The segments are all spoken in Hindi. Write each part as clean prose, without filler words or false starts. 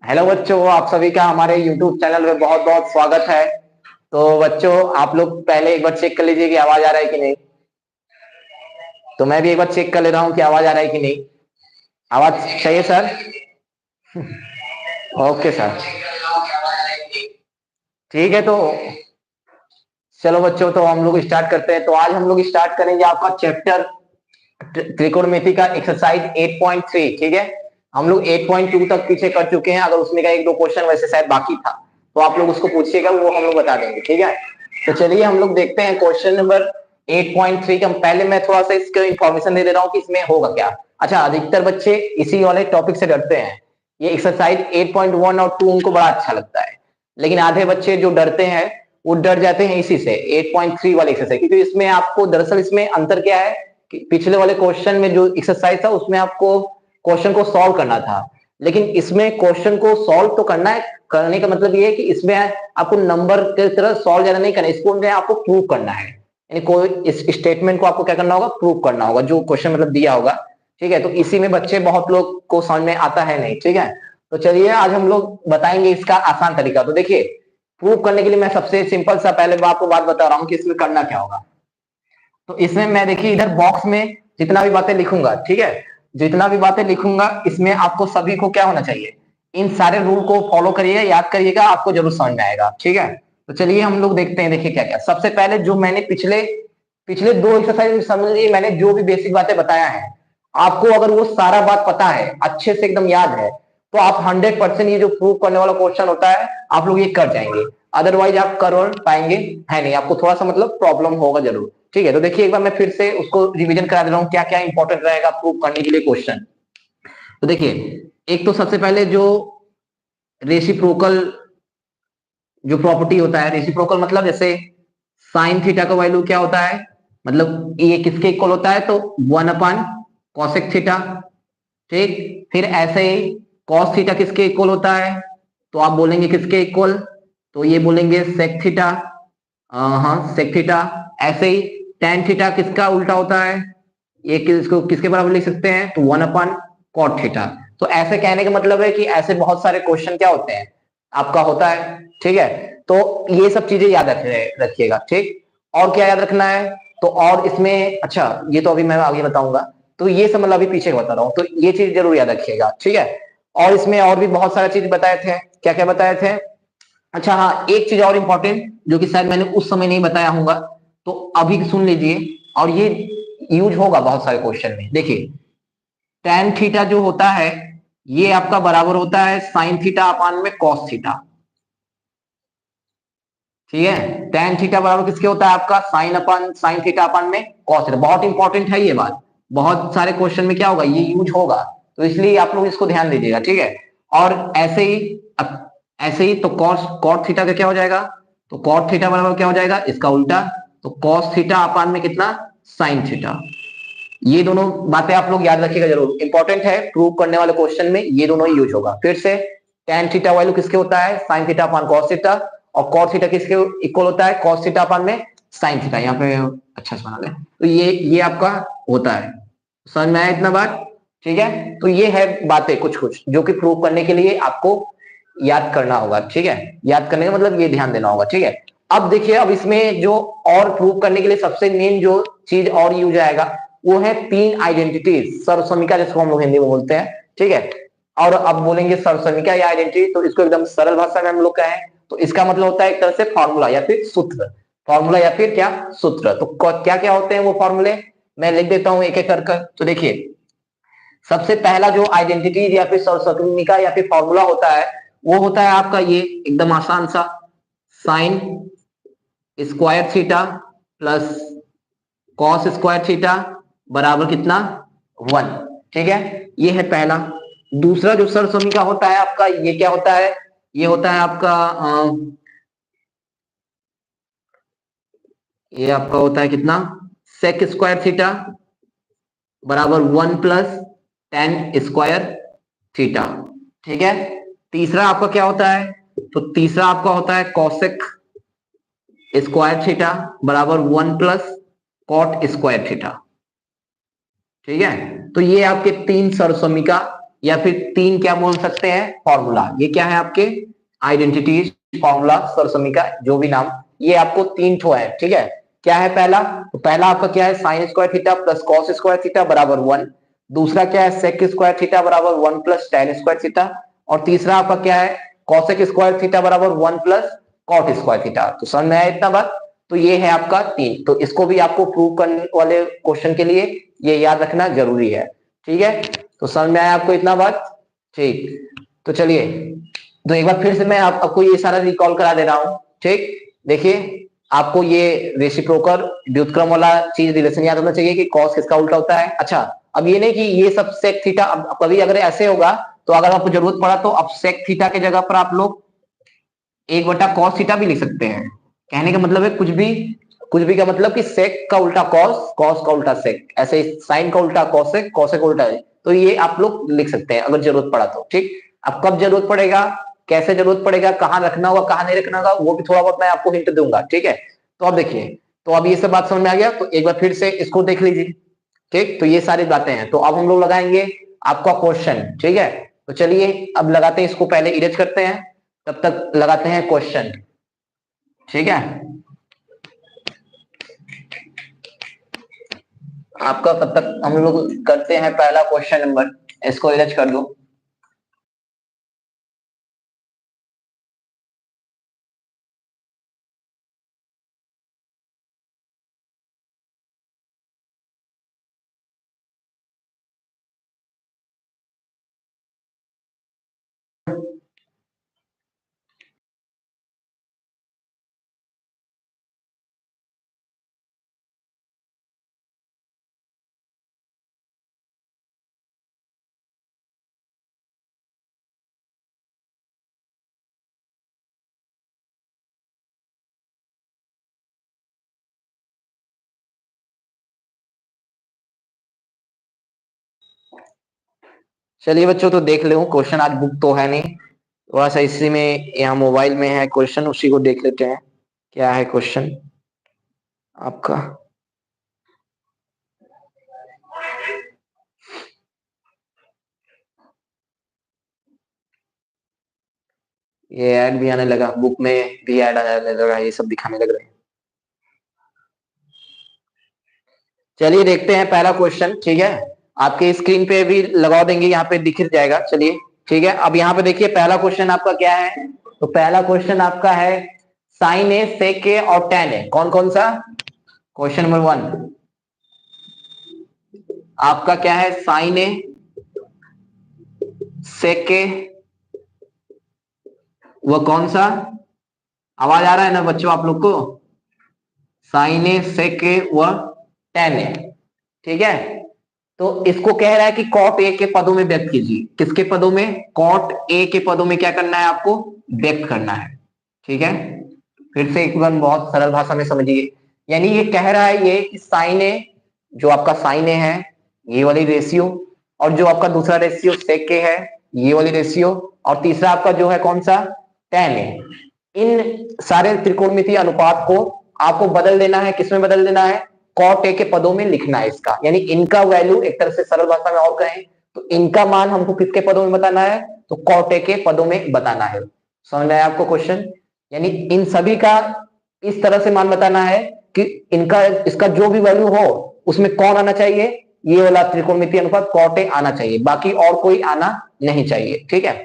हेलो बच्चों, आप सभी का हमारे YouTube चैनल में बहुत बहुत स्वागत है। तो बच्चों, आप लोग पहले एक बार चेक कर लीजिए कि आवाज आ रहा है कि नहीं। तो मैं भी एक बार चेक कर ले रहा हूँ कि आवाज आ रहा है कि नहीं। आवाज चाहिए सर? ओके सर, ठीक है। तो चलो बच्चों, तो हम लोग स्टार्ट करते हैं। तो आज हम लोग स्टार्ट करेंगे आपका चैप्टर त्रिकोणमिति का एक्सरसाइज 8.3। ठीक है, हम लोग 8.2 तक पीछे कर चुके हैं। अगर उसमें का एक दो क्वेश्चन वैसे शायद बाकी था तो आप लोग उसको पूछिएगा, वो हम लोग बता देंगे। ठीक है, तो चलिए हम लोग देखते हैं क्वेश्चन नंबर 8.3 का। पहले मैं थोड़ा सा इसका इंफॉर्मेशन दे रहा हूँ कि इसमें होगा क्या। अच्छा, अधिकतर बच्चे इसी वाले टॉपिक से डरते हैं। ये एक्सरसाइज 8.1 और 2 उनको बड़ा अच्छा लगता है, लेकिन आधे बच्चे जो डरते हैं वो डर जाते हैं इसी से 8.3 वाले एक्सरसाइज, क्योंकि इसमें आपको दरअसल इसमें अंतर क्या है कि पिछले वाले क्वेश्चन में जो एक्सरसाइज था उसमें आपको क्वेश्चन को सॉल्व करना था, लेकिन इसमें क्वेश्चन को सॉल्व तो करना है। करने का मतलब ये है कि इसमें आपको नंबर की तरह सॉल्व ज्यादा नहीं करना, इसको आपको प्रूव करना है। यानी कोई इस स्टेटमेंट को आपको क्या करना होगा, प्रूव करना होगा, जो क्वेश्चन मतलब दिया होगा। ठीक है, तो इसी में बच्चे बहुत लोग को समझ में आता है नहीं। ठीक है, तो चलिए आज हम लोग बताएंगे इसका आसान तरीका। तो देखिए, प्रूव करने के लिए मैं सबसे सिंपल सा पहले आपको बात बता रहा हूँ कि इसमें करना क्या होगा। तो इसमें मैं देखिए इधर बॉक्स में जितना भी बातें लिखूंगा, ठीक है, जितना भी बातें लिखूंगा इसमें आपको सभी को क्या होना चाहिए, इन सारे रूल को फॉलो करिएगा, याद करिएगा, आपको जरूर समझ में आएगा। ठीक है, तो चलिए हम लोग देखते हैं। देखिए क्या क्या, सबसे पहले जो मैंने पिछले पिछले दो एक्सरसाइज में समझ लीजिए, मैंने जो भी बेसिक बातें बताया है, आपको अगर वो सारा बात पता है, अच्छे से एकदम याद है, तो आप 100% ये जो प्रूव करने वाला क्वेश्चन होता है आप लोग ये कर जाएंगे। अदरवाइज आप कर पाएंगे है नहीं, आपको थोड़ा सा मतलब प्रॉब्लम होगा जरूर। ठीक है, तो देखिए एक बार मैं फिर से उसको रिवीजन करा दे रहा हूँ क्या क्या इंपॉर्टेंट रहेगा प्रूव करने के लिए क्वेश्चन। तो देखिए, एक तो सबसे पहले जो रेसिप्रोकल जो प्रॉपर्टी होता है, रेसिप्रोकल मतलब जैसे साइन थीटा का वैल्यू क्या होता है, मतलब ये किसके इक्वल होता है, तो 1 अपन कॉसेक थीटा। ठीक, फिर ऐसे ही कॉस थीटा किसके इक्वल होता है, तो आप बोलेंगे किसके इक्वल, तो ये बोलेंगे सेक थीटा। हाँ, सेक थीटा। ऐसे ही टेन थीटा किसका उल्टा होता है, ये किसको किसके बराबर लिख सकते हैं, तो 1 अपन कॉट थीटा। तो ऐसे कहने का मतलब है कि ऐसे बहुत सारे क्वेश्चन क्या होते हैं आपका होता है। ठीक है, तो ये सब चीजें याद रखिएगा। ठीक, और क्या याद रखना है, तो और इसमें अच्छा, ये तो अभी मैं आगे बताऊंगा। तो ये सब मतलब अभी पीछे बता रहा हूँ, तो ये चीज जरूर याद रखिएगा। ठीक है, और इसमें और भी बहुत सारी चीज बताए थे। क्या क्या बताए थे, अच्छा हाँ, एक चीज और इंपॉर्टेंट जो कि शायद मैंने उस समय नहीं बताया होगा, तो अभी सुन लीजिए, और ये यूज होगा बहुत सारे क्वेश्चन में। देखिए, टेन थीटा जो होता है ये आपका बराबर होता है साइन थीटा अपान में कॉस थीटा। ठीक है, टेन थीटा बराबर किसके होता है, आपका साइन अपन साइन थीटा अपन में कॉस थीटा। बहुत इंपॉर्टेंट है ये बात, बहुत सारे क्वेश्चन में क्या होगा, ये यूज होगा, तो इसलिए आप लोग इसको ध्यान दीजिएगा। ठीक है, और ऐसे ही ऐसे ही तो कॉस कॉट थीटा का क्या हो जाएगा, तो कॉट थीटा बराबर क्या हो जाएगा, इसका उल्टा, तो कॉस थीटा अपान में कितना, साइन थीटा। ये दोनों बातें आप लोग याद रखिएगा जरूर, इंपॉर्टेंट है, प्रूव करने वाले क्वेश्चन में ये दोनों ही यूज होगा। फिर से, टेन थीटा वैल्यू किसके होता है, sine theta upon cos theta, और कॉस थीटा किसके इक्वल होता है, कॉस थीटा अपान में साइन थीटा। यहाँ पे अच्छा से बना लें, तो ये आपका होता है। समझ में आया इतना बात? ठीक है, तो ये है बातें कुछ कुछ जो कि प्रूव करने के लिए आपको याद करना होगा। ठीक है, याद करने का मतलब ये ध्यान देना होगा। ठीक है, अब देखिए, अब इसमें जो और प्रूव करने के लिए सबसे मेन जो चीज और यूज आएगा वो है तीन आइडेंटिटीज, सर्वसमीका जिसको हम लोग हिंदी में बोलते हैं। ठीक है, और अब बोलेंगे सर्वसमीका या आइडेंटिटी, तो इसको एकदम सरल भाषा में हम लोग कहें तो इसका मतलब होता है एक तरह से फॉर्मूला या फिर सूत्र। फॉर्मूला या फिर क्या, सूत्र। तो क्या क्या होते हैं वो फॉर्मूले, मैं लिख देता हूं एक एक कर। तो देखिए, सबसे पहला जो आइडेंटिटी या फिर सर्वसमीका या फिर फॉर्मूला होता है वो होता है आपका ये एकदम आसान सा, sine square theta plus cos square theta बराबर कितना, 1। ठीक है, ये है पहला। दूसरा जो सर्वसमीका होता है आपका, ये क्या होता है, ये होता है आपका ये आपका होता है कितना, सेक स्क्वायर थीटा बराबर 1 प्लस टेन स्क्वायर थीटा। ठीक है, तीसरा आपका क्या होता है, तो तीसरा आपका होता है कॉसेक स्क्वायर थीटा बराबर 1 प्लस कॉट स्क्वायर थीटा। ठीक है, तो ये आपके 3 सरसोमिका या फिर 3 क्या बोल सकते हैं फॉर्मूला, ये क्या है आपके आइडेंटिटीज, फॉर्मूला, सरसोमिका, जो भी नाम, ये आपको 3 ठो है। ठीक है, क्या है पहला, तो पहला आपका क्या है sine square theta plus cos square theta बराबर 1। दूसरा क्या है सेक स्क्वायर थीटा बराबर 1 प्लस टेन स्क्वायर थीटा। और तीसरा आपका क्या है कॉसेक स्क्वायर थीटा बराबर 1 प्लस कॉट स्क्वायर थीटा। तो समझ में आया इतना बात, तो ये है आपका 3। तो इसको भी आपको प्रूव करने वाले क्वेश्चन के लिए ये याद रखना जरूरी है। ठीक है, तो समझ में आया आपको इतना बात। ठीक, तो चलिए, तो एक बार फिर से मैं आपको ये सारा रिकॉल करा दे रहा हूं। ठीक, देखिए आपको ये रेसिप्रोकल व्युत्क्रम वाला चीज रिलेशन याद होना चाहिए कि कॉस किसका उल्टा होता है। अच्छा, अब ये नहीं कि ये सब सेक थीटा, अब कभी अगर ऐसे होगा तो अगर आपको जरूरत पड़ा तो अब सेक थीटा के जगह पर आप लोग 1/cos थीटा भी लिख सकते हैं। कहने का मतलब है कुछ भी का मतलब कि सेक का उल्टा कॉस, कॉस का उल्टा सेक, ऐसे साइन का उल्टा कॉसेक, कॉसेक का उल्टा है। तो ये आप लोग लिख सकते हैं अगर जरूरत पड़ा तो। ठीक, अब कब जरूरत पड़ेगा, कैसे जरूरत पड़ेगा, कहाँ रखना होगा कहाँ नहीं रखना होगा, वो भी थोड़ा बहुत मैं आपको हिंट दूंगा। ठीक है, तो अब देखिए, तो अब ये सब बात समझ में आ गया, तो एक बार फिर से इसको देख लीजिए। ठीक, तो ये सारी बातें हैं, तो अब हम लोग लगाएंगे आपका क्वेश्चन। ठीक है, तो चलिए अब लगाते हैं इसको, पहले इरेज करते हैं, तब तक लगाते हैं क्वेश्चन। ठीक है, आपका तब तक हम लोग करते हैं पहला क्वेश्चन नंबर, इसको इरेज कर दो। चलिए बच्चों, तो देख लो क्वेश्चन, आज बुक तो है नहीं, थोड़ा सा इसी में यहाँ मोबाइल में है क्वेश्चन, उसी को देख लेते हैं क्या है क्वेश्चन आपका। ये ऐड भी आने लगा, बुक में भी ऐड आने लगा, ये सब दिखाने लग रहे हैं। चलिए देखते हैं पहला क्वेश्चन। ठीक है, आपके स्क्रीन पे भी लगा देंगे, यहाँ पे दिख जाएगा। चलिए ठीक है, अब यहाँ पे देखिए पहला क्वेश्चन आपका क्या है, तो पहला क्वेश्चन आपका है साइन ए सेक ए और टेन ए, कौन कौन सा, क्वेश्चन नंबर 1 आपका क्या है साइन ए सेक ए, वह कौन सा, आवाज आ रहा है ना बच्चों आप लोग को, साइन ए सेक ए व टेन ए। ठीक है, तो इसको कह रहा है कि कॉट ए के पदों में व्यक्त कीजिए, किसके पदों में, कॉट ए के पदों में क्या करना है आपको, व्यक्त करना है। ठीक है, फिर से एक बार बहुत सरल भाषा में समझिए, यानी ये कह रहा है ये कि साइन ए, जो आपका साइन ए है ये वाली रेशियो, और जो आपका दूसरा रेशियो सेक ए है ये वाली रेशियो, और तीसरा आपका जो है कौन सा टेन ए, इन सारे त्रिकोणमितीय अनुपात को आपको बदल देना है, किसमें बदल देना है, कॉट ए के पदों में लिखना है इसका, यानी इनका वैल्यू एक तरह से सरल भाषा में और कहें तो इनका मान हमको किसके पदों में बताना है, तो कॉट ए के पदों में बताना है। समझ में आया आपको क्वेश्चन, यानी इन सभी का इस तरह से मान बताना है कि इनका इसका जो भी वैल्यू हो उसमें कौन आना चाहिए, ये वाला त्रिकोणमितीय अनुपात कॉट ए आना चाहिए, बाकी और कोई आना नहीं चाहिए। ठीक है,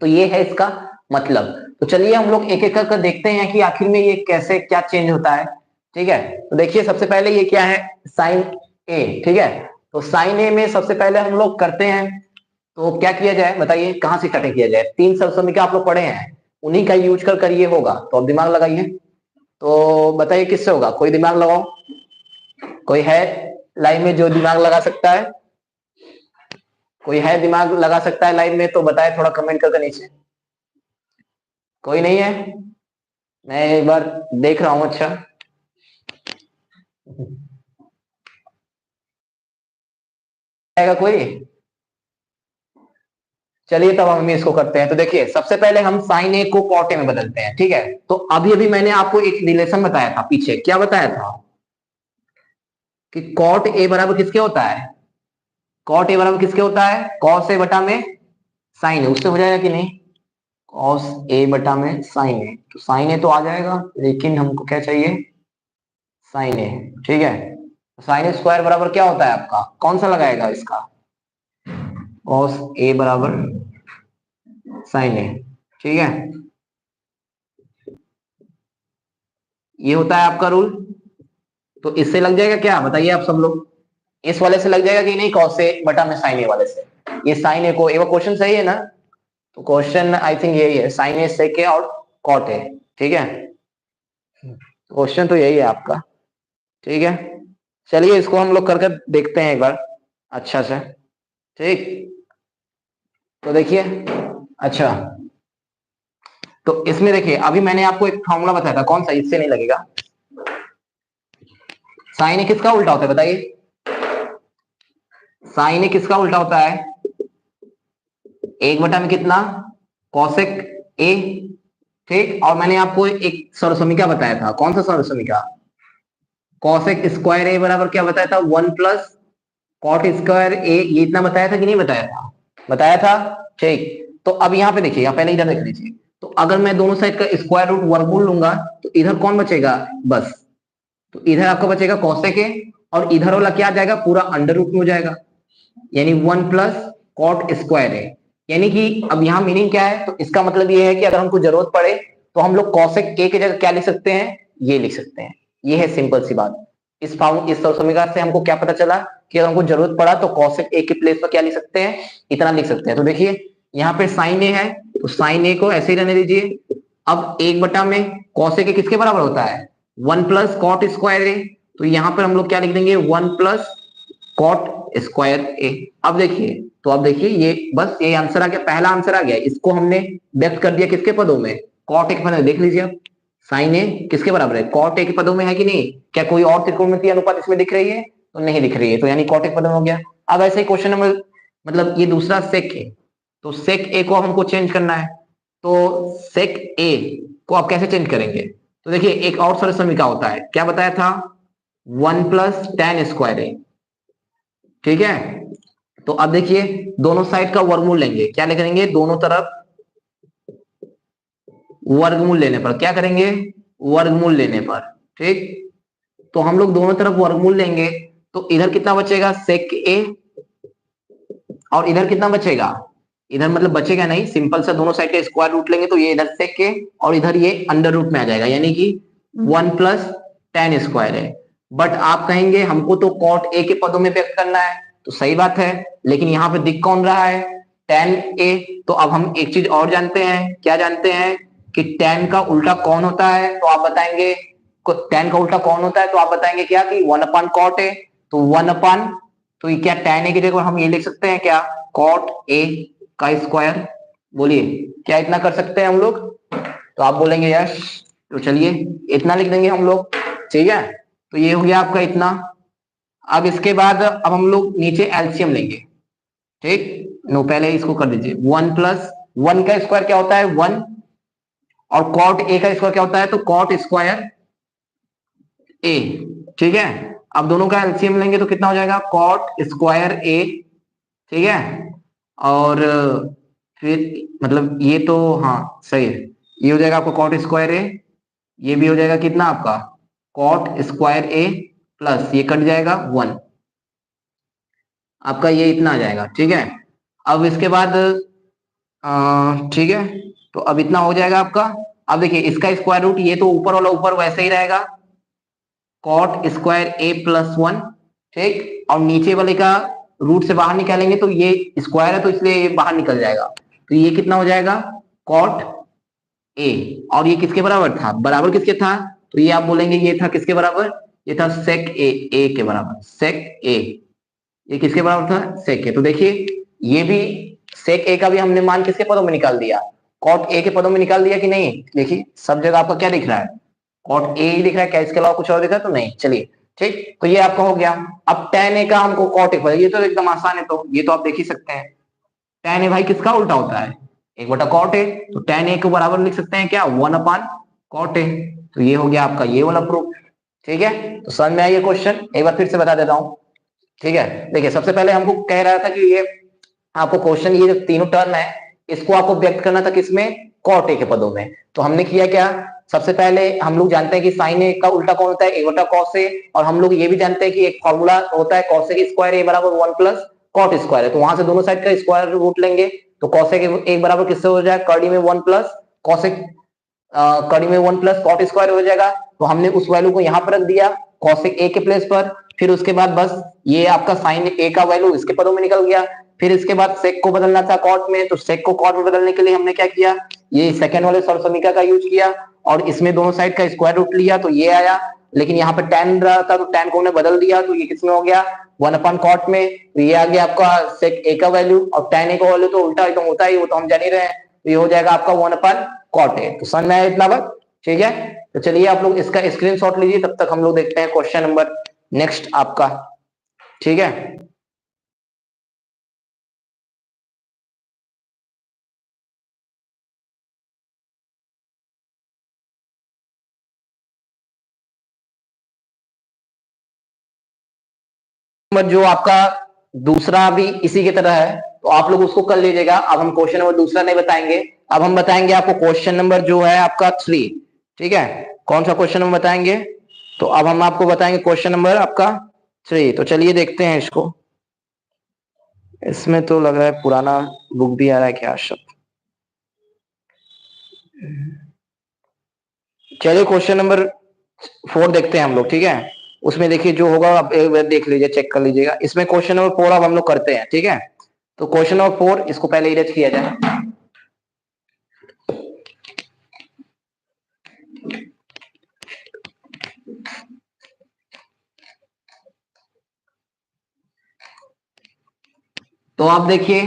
तो ये है इसका मतलब। तो चलिए हम लोग एक एक करके देखते हैं कि आखिर में ये कैसे क्या चेंज होता है। ठीक है, तो देखिए सबसे पहले ये क्या है साइन ए। ठीक है, तो साइन ए में सबसे पहले हम लोग करते हैं, तो क्या किया जाए बताइए, कहां से कटे किया जाए, 3 सरसोमिका आप लोग पढ़े हैं, उन्हीं का यूज कर ये होगा, तो अब दिमाग लगाइए। तो बताइए किससे होगा, कोई दिमाग लगाओ, कोई है लाइव में जो दिमाग लगा सकता है, कोई है दिमाग लगा सकता है लाइव में, तो बताए थोड़ा कमेंट करके नीचे। कोई नहीं है, मैं एक बार देख रहा हूं। अच्छा, आएगा कोई, चलिए तब हम इसको करते हैं। तो देखिए सबसे पहले हम साइन ए को कॉट ए में बदलते हैं। ठीक है, तो अभी अभी मैंने आपको एक रिलेशन बताया था पीछे, क्या बताया था कि कॉट ए बराबर किसके होता है, कॉट ए बराबर किसके होता है, कॉस ए बटा में साइन ए, उससे हो जाएगा कि नहीं, कॉस ए बटा में साइन ए, तो साइन ए तो आ जाएगा, लेकिन हमको क्या चाहिए, साइन ए। ठीक है, साइन ए स्क्वायर बराबर क्या होता है आपका, कौन सा लगाएगा इसका, कॉस ए बराबर साइन ए। ठीक है, ये होता है आपका रूल। तो इससे लग जाएगा क्या, बताइए आप सब लोग, इस वाले से लग जाएगा कि नहीं, कॉस ए बटा में साइन ए वाले से। ये साइन ए को, ये वो क्वेश्चन सही है ना, तो क्वेश्चन आई थिंक यही है, साइन ए सेक ए और कॉट ए। ठीक है, क्वेश्चन तो यही है आपका। ठीक है, चलिए इसको हम लोग करके देखते हैं एक बार अच्छा से। ठीक, तो देखिए, अच्छा तो इसमें देखिए, अभी मैंने आपको एक फॉर्मूला बताया था, कौन सा, इससे नहीं लगेगा, साइन ए किसका उल्टा होता है बताइए, साइन ए किसका उल्टा होता है, एक बटा में कितना, कौशिक ए। ठीक, और मैंने आपको एक सर्वसमीका बताया था, कौन सा सर्वसमीका, कौशिक स्क्वायर ए बराबर क्या बताया था, 1 प्लस कॉट स्क्वायर ए, ये इतना बताया था कि नहीं बताया था, बताया था। ठीक, तो अब यहाँ पे देखिए, पहले इधर देख लीजिए, तो अगर मैं दोनों साइड का स्क्वायर रूट वर्गमूल लूंगा तो इधर कौन बचेगा, बस, तो इधर आपका बचेगा कौशिक ए, और इधर वाला क्या आ जाएगा, पूरा अंडर रूट में हो जाएगा, यानी 1 प्लस कॉट स्क्वायर ए। यानी कि अब यहाँ मीनिंग क्या है, तो इसका मतलब ये है कि अगर हमको जरूरत पड़े तो हम लोग कौशिक ए की जगह क्या लिख सकते हैं, ये लिख सकते हैं। ये है सिंपल सी बात। इस समीकरण से हमको क्या पता चला कि अगर हमको जरूरत पड़ा तो कौशिक ए के प्लेस पर क्या लिख सकते हैं, इतना लिख सकते हैं। तो देखिए यहाँ पे साइन ए है, तो साइन ए को ऐसे ही रहने दीजिए। अब एक बटा में कौशिक ए किसके बराबर होता है, 1 प्लस कॉट स्क्वायर ए, तो यहाँ पर हम लोग क्या लिख देंगे, 1 प्लस कॉट स्क्वायर ए। अब देखिए, तो अब देखिए ये बस ये आंसर आ गया, पहला आंसर आ गया, इसको हमने व्यक्त कर दिया किसके पदों में, कॉट ए के पदों में। देख लीजिए आप, साइन ए किसके बराबर है, कॉट ए के पदों में है कि नहीं, क्या कोई और त्रिकोणमितीय अनुपात इसमें दिख रही है, तो नहीं दिख रही है, तो यानी कॉट ए के पदों में हो गया। अब ऐसे ही क्वेश्चन नंबर, मतलब ये दूसरा सेक है, तो सेक ए को हमको चेंज करना है, तो सेक ए को आप कैसे चेंज करेंगे, तो देखिए एक और सरल समीकरण होता है, क्या बताया था, 1 प्लस टेन स्क्वायर ए। ठीक है, तो अब देखिए दोनों साइड का वर्गमूल लेंगे, क्या लेंगे, दोनों तरफ वर्गमूल लेने पर क्या करेंगे, वर्गमूल लेने पर। ठीक, तो हम लोग दोनों तरफ वर्गमूल लेंगे, तो इधर कितना बचेगा, सेक ए, और इधर कितना बचेगा, इधर मतलब बचेगा नहीं, सिंपल सा दोनों साइड का स्क्वायर रूट लेंगे, तो ये इधर सेक ए और इधर ये अंडर रूट में आ जाएगा, यानी कि 1 प्लस टेन स्क्वायर है। बट आप कहेंगे हमको तो कॉट ए के पदों में व्यक्त करना है, तो सही बात है, लेकिन यहाँ पे दिख कौन रहा है, टेन ए। तो अब हम एक चीज और जानते हैं, क्या जानते हैं कि टेन का उल्टा कौन होता है, तो आप बताएंगे टेन का उल्टा कौन होता है, तो आप बताएंगे क्या कि 1 अपान कॉट ए, तो 1 अपान, तो ये क्या टेन ए की जगह हम ये लिख सकते हैं क्या, कॉट ए का स्क्वायर। बोलिए क्या इतना कर सकते हैं हम लोग, तो आप बोलेंगे यस, तो चलिए इतना लिख देंगे हम लोग। ठीक है, तो ये हो गया आपका इतना। अब इसके बाद अब हम लोग नीचे एलसीएम लेंगे। ठीक, नो पहले इसको कर दीजिए, 1 प्लस 1 का स्क्वायर क्या होता है 1, और कॉट ए का स्क्वायर क्या होता है, तो कॉट स्क्वायर ए। ठीक है, अब दोनों का एलसीएम लेंगे तो कितना हो जाएगा, कॉट स्क्वायर ए। ठीक है, और फिर मतलब ये तो हाँ सही है, ये हो जाएगा आपका कॉट स्क्वायर ए, ये भी हो जाएगा कितना आपका कॉट स्क्वायर ए, प्लस ये कट जाएगा 1, आपका ये इतना आ जाएगा। ठीक है, अब इसके बाद ठीक है, तो अब इतना हो जाएगा आपका। अब देखिए इसका स्क्वायर रूट, ये तो ऊपर वाला ऊपर वैसे ही रहेगा, कॉट स्क्वायर ए प्लस 1। ठीक, और नीचे वाले का रूट से बाहर निकालेंगे तो ये स्क्वायर है, तो इसलिए ये बाहर निकल जाएगा, तो ये कितना हो जाएगा, कॉट ए, और ये किसके बराबर था, बराबर किसके था, तो ये आप बोलेंगे ये था किसके बराबर, ये था सेक ए, ए के बराबर, सेक ए, ये किसके बराबर था, सेक ए। तो देखिए ये भी सेक ए का भी हमने मान किसके पदों में निकाल दिया, कॉट ए के पदों में निकाल दिया कि नहीं। देखिए सब जगह आपका क्या दिख रहा है, कॉट ए ही दिख रहा है, क्या इसके अलावा कुछ और दिख रहा है, तो नहीं। चलिए ठीक, तो ये आपका हो गया। अब टेन ए का हमको कॉट ए, ये तो एकदम आसान है, तो ये तो आप देख ही सकते हैं, टेन ए भाई किसका उल्टा होता है, एक बटा कॉट ए, तो टेन ए के बराबर लिख सकते हैं क्या, 1 अपान कॉट ए। तो ये हो गया आपका ये वाला प्रूफ। ठीक है, तो समझ में आइए क्वेश्चन, एक बार फिर से बता देता हूं। ठीक है, देखिए सबसे पहले हमको कह रहा था कि ये आपको क्वेश्चन, ये जो तीनों टर्म है इसको आपको व्यक्त करना था किसमें, कॉट ए के पदों में। तो हमने किया क्या, सबसे पहले हम लोग जानते हैं कि साइन ए का उल्टा कौन होता है, ए बटा कॉस ए, और हम लोग ये भी जानते हैं कि एक फॉर्मूला होता है कॉस ए स्क्वायर ए बराबर 1 प्लस कॉट स्क्वायर है। तो वहां से दोनों साइड का स्क्वायर रूट लेंगे, तो कॉस ए बराबर किससे हो जाएगा, कड़ी में 1 प्लस कॉस ए, कड़ी में 1 प्लस कॉट स्क्वायर हो जाएगा। तो हमने उस वैल्यू को यहाँ पर रख दिया कॉसेक ए के प्लेस पर। फिर उसके बाद बस ये आपका साइन ए का वैल्यू इसके पदों में निकल गया। फिर इसके बाद सेक को बदलना था कॉट में, तो सेक को कॉट में बदलने के लिए हमने क्या किया, ये सेकंड वाले सर्वसमीका का यूज किया और इसमें दोनों साइड का स्क्वायर रूट लिया, तो ये आया। लेकिन यहाँ पे tan रहा था तो tan को हमने बदल दिया, तो ये किसमें हो गया, 1 अपॉन कॉट में। तो ये आ गया आपका सेक ए का वैल्यू, और tan ए का वैल्यू तो उल्टा एकदम होता ही, वो तो हम जान ही रहे हैं। तो ये हो जाएगा आपका 1 अपॉन कॉट ए। तो समझ में आया इतना बात, ठीक है। तो चलिए आप लोग इसका स्क्रीनशॉट लीजिए, तब तक हम लोग देखते हैं क्वेश्चन नंबर नेक्स्ट आपका, ठीक है। नंबर जो आपका दूसरा भी इसी की तरह है, तो आप लोग उसको कर लीजिएगा। अब हम क्वेश्चन नंबर दूसरा नहीं बताएंगे, अब हम बताएंगे आपको क्वेश्चन नंबर जो है आपका 3, ठीक है। कौन सा क्वेश्चन नंबर बताएंगे, तो अब हम आपको बताएंगे क्वेश्चन नंबर आपका 3। तो चलिए देखते हैं इसको। इसमें तो लग रहा है पुराना बुक भी आ रहा है क्या सब। चलिए क्वेश्चन नंबर 4 देखते हैं हम लोग, ठीक है। उसमें देखिए जो होगा आप एक बार देख लीजिए, चेक कर लीजिएगा। इसमें क्वेश्चन नंबर 4 अब हम लोग करते हैं, ठीक है। तो क्वेश्चन नंबर 4, इसको पहले इरेज किया जाए। तो आप देखिए,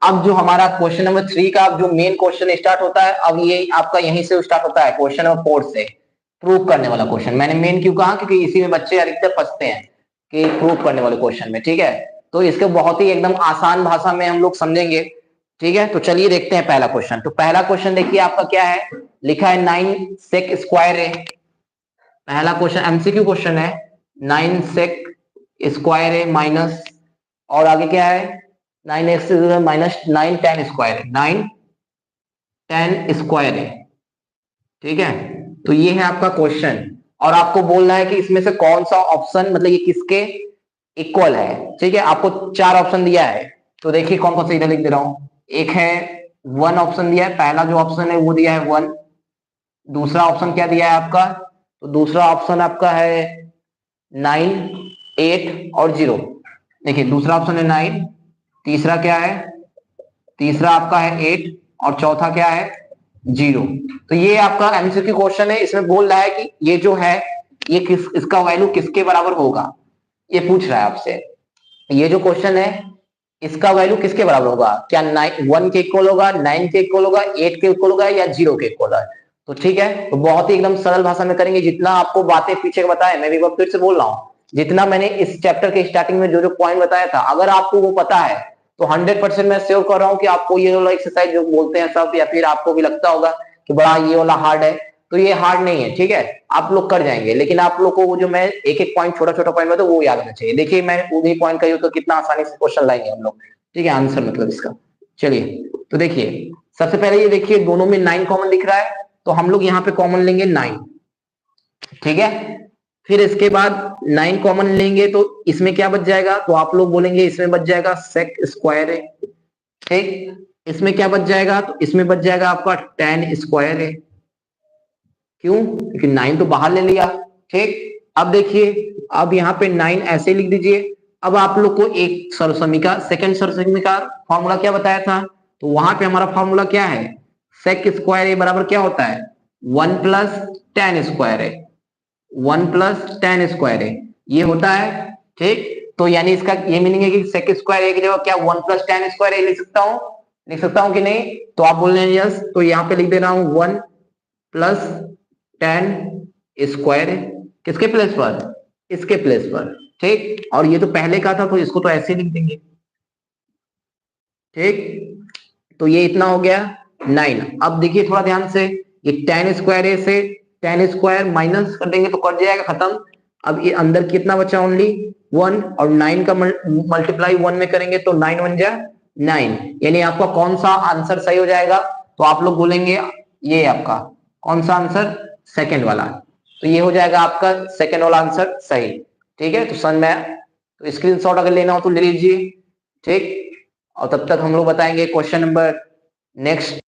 अब जो हमारा क्वेश्चन नंबर 3 का जो मेन क्वेश्चन स्टार्ट होता है, अब ये आपका यहीं से स्टार्ट होता है, क्वेश्चन नंबर 4 से। प्रूव करने वाला क्वेश्चन, मैंने मेन क्यों कहा, क्योंकि इसी में बच्चे अधिकतर फंसते हैं कि प्रूव करने वाले क्वेश्चन में, ठीक है। तो इसके बहुत ही एकदम आसान भाषा में हम लोग समझेंगे, ठीक है। तो चलिए देखते हैं पहला क्वेश्चन। तो पहला क्वेश्चन देखिए आपका क्या है, लिखा है 9 सेक स्क्वायर है। पहला क्वेश्चन एमसीक्यू क्वेश्चन है, 9 सेक स्क्वायर है माइनस, और आगे क्या है, 9x माइनस 9 tan स्क्वायर है, 9 tan स्क्वायर है, ठीक है। तो ये है आपका क्वेश्चन, और आपको बोलना है कि इसमें से कौन सा ऑप्शन, मतलब ये किसके इक्वल है, ठीक है। आपको 4 ऑप्शन दिया है, तो देखिए कौन कौन सा इधर लिख दे रहा हूं। एक है 1 ऑप्शन दिया है, पहला जो ऑप्शन है वो दिया है 1। दूसरा ऑप्शन क्या दिया है आपका, तो दूसरा ऑप्शन आपका है 9, 8 और 0। देखिए दूसरा ऑप्शन है 9, तीसरा क्या है, तीसरा आपका है 8, और चौथा क्या है 0। तो ये आपका एमसीक्यू क्वेश्चन है, इसमें बोल रहा है कि ये जो है ये इसका वैल्यू किसके बराबर होगा, ये पूछ रहा है आपसे। ये जो क्वेश्चन है इसका वैल्यू किसके बराबर होगा, क्या 1 के इक्वल होगा, 9 के इक्वल होगा, 8 के इक्वल होगा, या 0 के इक्वल है। तो ठीक है, तो बहुत ही एकदम सरल भाषा में करेंगे। जितना आपको बातें पीछे बताए, मैं भी फिर से बोल रहा हूँ, जितना मैंने इस चैप्टर के स्टार्टिंग में जो जो पॉइंट बताया था, अगर आपको वो पता है तो 100% मैं श्योर कर रहा हूँ कि आपको ये वाला एक्सरसाइज जो बोलते हैं सब, या फिर आपको भी लगता होगा कि बड़ा ये वाला हार्ड है, तो ये हार्ड नहीं है, ठीक है। आप लोग कर जाएंगे, लेकिन आप लोग को वो जो मैं एक एक पॉइंट छोटा छोटा पॉइंट बताऊं वो याद होना चाहिए। देखिए मैं उन्हीं पॉइंट का तो कितना आसानी से क्वेश्चन लाएंगे हम लोग, ठीक है, आंसर मतलब इसका। चलिए तो देखिए सबसे पहले ये देखिए दोनों में 9 कॉमन दिख रहा है, तो हम लोग यहाँ पे कॉमन लेंगे 9, ठीक है। फिर इसके बाद 9 कॉमन लेंगे तो इसमें क्या बच जाएगा, तो आप लोग बोलेंगे इसमें बच जाएगा सेक स्क्वायर है, ठीक। इसमें क्या बच जाएगा, तो इसमें बच जाएगा आपका tan स्क्वायर है। क्यों, क्योंकि 9 तो बाहर ले लिया, ठीक। अब देखिए, अब यहाँ पे 9 ऐसे लिख दीजिए। अब आप लोग को एक सर्वसमीका, सेकंड सर्वसमीका फॉर्मूला क्या बताया था, तो वहां पे हमारा फॉर्मूला क्या है, सेक स्क्वायर ए बराबर क्या होता है, 1 प्लस tan स्क्वायर है, 1 प्लस tan स्क्वायर है, ये होता है, ठीक। तो यानी इसका ये मीनिंग है कि सेक स्क्वायर ए की जगह क्या 1 प्लस tan स्क्वायर ए लिख सकता हूं कि नहीं, तो आप बोल रहे हैं यस, तो यहाँ पे लिख दे रहा हूं 1 प्लस tan स्क्वायर, किसके प्लेस पर, इसके प्लेस पर, ठीक। और ये तो पहले का था तो इसको तो ऐसे लिख देंगे, ठीक। तो ये इतना हो गया 9। अब देखिए थोड़ा ध्यान से, ये tan स्क्वायर ए से tan स्क्वायर माइनस कर देंगे तो कट जाएगा, खत्म। अब ये अंदर कितना बचा, ओनली 1 और 9 का मल्टीप्लाई 1 में करेंगे तो 9 1 जा 9, यानी आपका कौन सा आंसर सही हो जाएगा? तो आप लोग बोलेंगे ये आपका कौन सा आंसर? सेकंड वाला। तो ये हो जाएगा आपका सेकंड वाला आंसर सही। ठीक है, तो सन में तो स्क्रीनशॉट अगर लेना हो तो ले लीजिए। ठीक, और तब तक हम लोग बताएंगे question number next.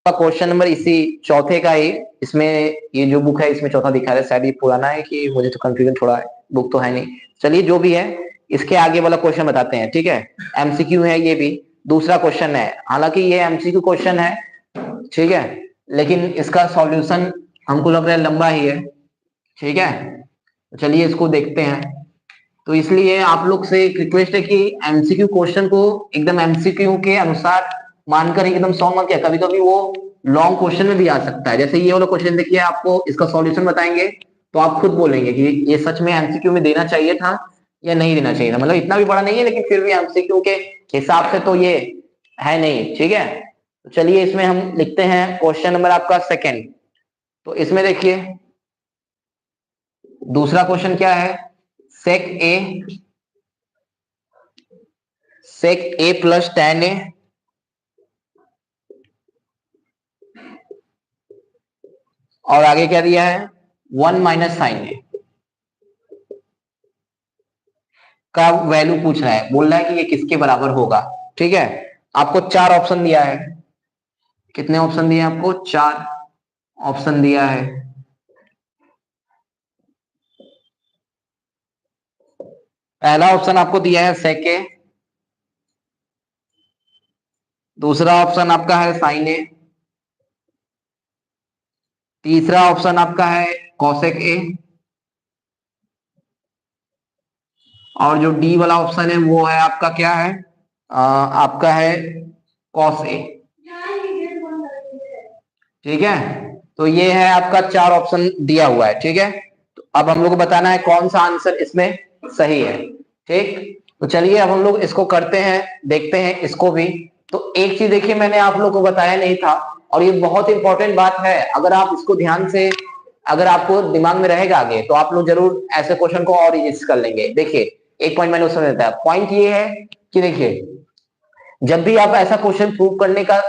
Question number इसी चौथे का ही, इसमें ये जो बुक है इसमें चौथा दिखा रहा है, शायद ये पुराना है कि मुझे तो कंफ्यूजन थोड़ा है, बुक तो है नहीं। चलिए जो भी है, इसके आगे वाला क्वेश्चन बताते हैं। ठीक है, एमसीक्यू है ये भी, दूसरा क्वेश्चन है, हालांकि ये एमसीक्यू क्वेश्चन है। ठीक है, लेकिन इसका सॉल्यूशन हमको लग रहा है लंबा ही है। ठीक है, तो चलिए इसको देखते हैं। तो इसलिए आप लोग से एक रिक्वेस्ट है कि एमसीक्यू क्वेश्चन को एकदम एमसीक्यू के अनुसार मानकर एकदम सॉल्व मत किया, कभी कभी वो लॉन्ग क्वेश्चन में भी आ सकता है। जैसे ये वाला क्वेश्चन देखिए, आपको इसका सॉल्यूशन बताएंगे तो आप खुद बोलेंगे कि ये सच में एमसीक्यू में देना चाहिए था या नहीं देना चाहिए था। मतलब इतना भी बड़ा नहीं है, लेकिन फिर भी एमसीक्यू के हिसाब से तो ये है नहीं। ठीक है, तो चलिए इसमें हम लिखते हैं क्वेश्चन नंबर आपका सेकेंड। तो इसमें देखिए दूसरा क्वेश्चन क्या है, सेक ए प्लस tan ए और आगे क्या दिया है, 1 माइनस साइन ए का वैल्यू पूछ रहा है, बोल रहा है कि ये किसके बराबर होगा। ठीक है, आपको चार ऑप्शन दिया है। कितने ऑप्शन दिए आपको? चार ऑप्शन दिया है। पहला ऑप्शन आपको दिया है सेक ए, दूसरा ऑप्शन आपका है साइन ए, तीसरा ऑप्शन आपका है कॉसेक ए, और जो डी वाला ऑप्शन है वो है आपका क्या है, आपका है कॉस ए। ठीक है, तो ये है आपका चार ऑप्शन दिया हुआ है। ठीक है, तो अब हम लोग को बताना है कौन सा आंसर इसमें सही है। ठीक, तो चलिए अब हम लोग इसको करते हैं, देखते हैं इसको भी। तो एक चीज देखिए, मैंने आप लोग को बताया नहीं था और ये बहुत इंपॉर्टेंट बात है। अगर आप इसको ध्यान से, अगर आपको दिमाग में रहेगा आगे, तो आप लोग जरूर ऐसे क्वेश्चन को और इजी कर लेंगे। देखिए एक पॉइंट मैंने उसमें देता है, पॉइंट ये है कि देखिए जब भी आप ऐसा क्वेश्चन प्रूव करने का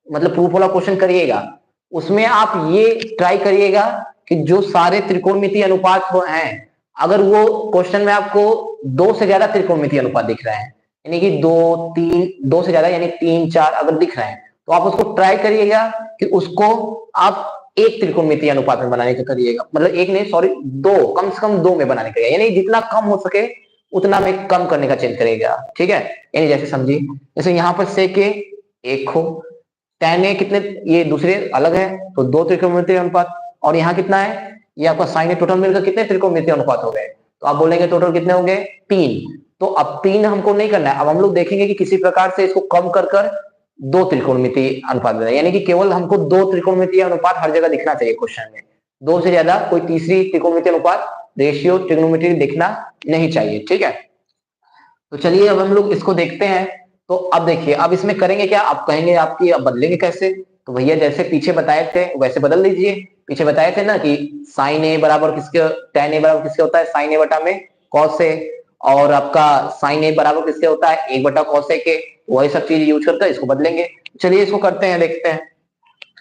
मतलब प्रूफ वाला क्वेश्चन करिएगा, उसमें आप ये ट्राई करिएगा कि जो सारे त्रिकोणमितीय अनुपात हैं, अगर वो क्वेश्चन में आपको दो से ज्यादा त्रिकोणमितीय अनुपात दिख रहे हैं, यानी कि दो तीन, दो से ज्यादा यानी तीन चार अगर दिख रहे हैं, तो आप उसको ट्राई करिएगा कि उसको आप एक त्रिकोणमितीय अनुपात में बनाने का करिएगा। मतलब एक नहीं, सॉरी, दो, कम से कम दो में बनाने का, यानी जितना कम हो सके उतना में कम करने का चेंज करेगा। ठीक है, यानी जैसे समझिए, जैसे यहाँ पर सेक ए एक हो, tan ए कितने, ये दूसरे अलग है तो दो त्रिकोणमितीय अनुपात, और यहाँ कितना है, ये आपका साइन ए, टोटल मिलकर कितने त्रिकोणमितीय अनुपात हो गए? तो आप बोलेंगे टोटल कितने हो गए? तीन। तो अब तीन हमको नहीं करना है, अब हम लोग देखेंगे कि किसी प्रकार से इसको कम कर कर दो त्रिकोणमितीय अनुपात देना है, यानी कि केवल हमको दो त्रिकोणमितीय अनुपात हर जगह दिखना चाहिए क्वेश्चन में, दो से ज्यादा कोई तीसरी त्रिकोणमितीय अनुपात, रेशियो ट्रिग्नोमेट्री दिखना नहीं चाहिए। ठीक है, तो चलिए अब हम लोग इसको देखते हैं। तो अब देखिए, अब इसमें करेंगे क्या, आप कहेंगे आपकी अब बदलेंगे कैसे? तो भैया जैसे पीछे बताए थे वैसे बदल दीजिए। पीछे बताए थे ना कि साइन ए बराबर किसके, tan ए बराबर किसके होता है, साइन ए बटा में कॉस ए, और आपका साइन ए बराबर किसके होता है, एक बटा कॉस ए के। वही सब चीज यूज करके इसको बदलेंगे। चलिए इसको करते हैं, देखते हैं।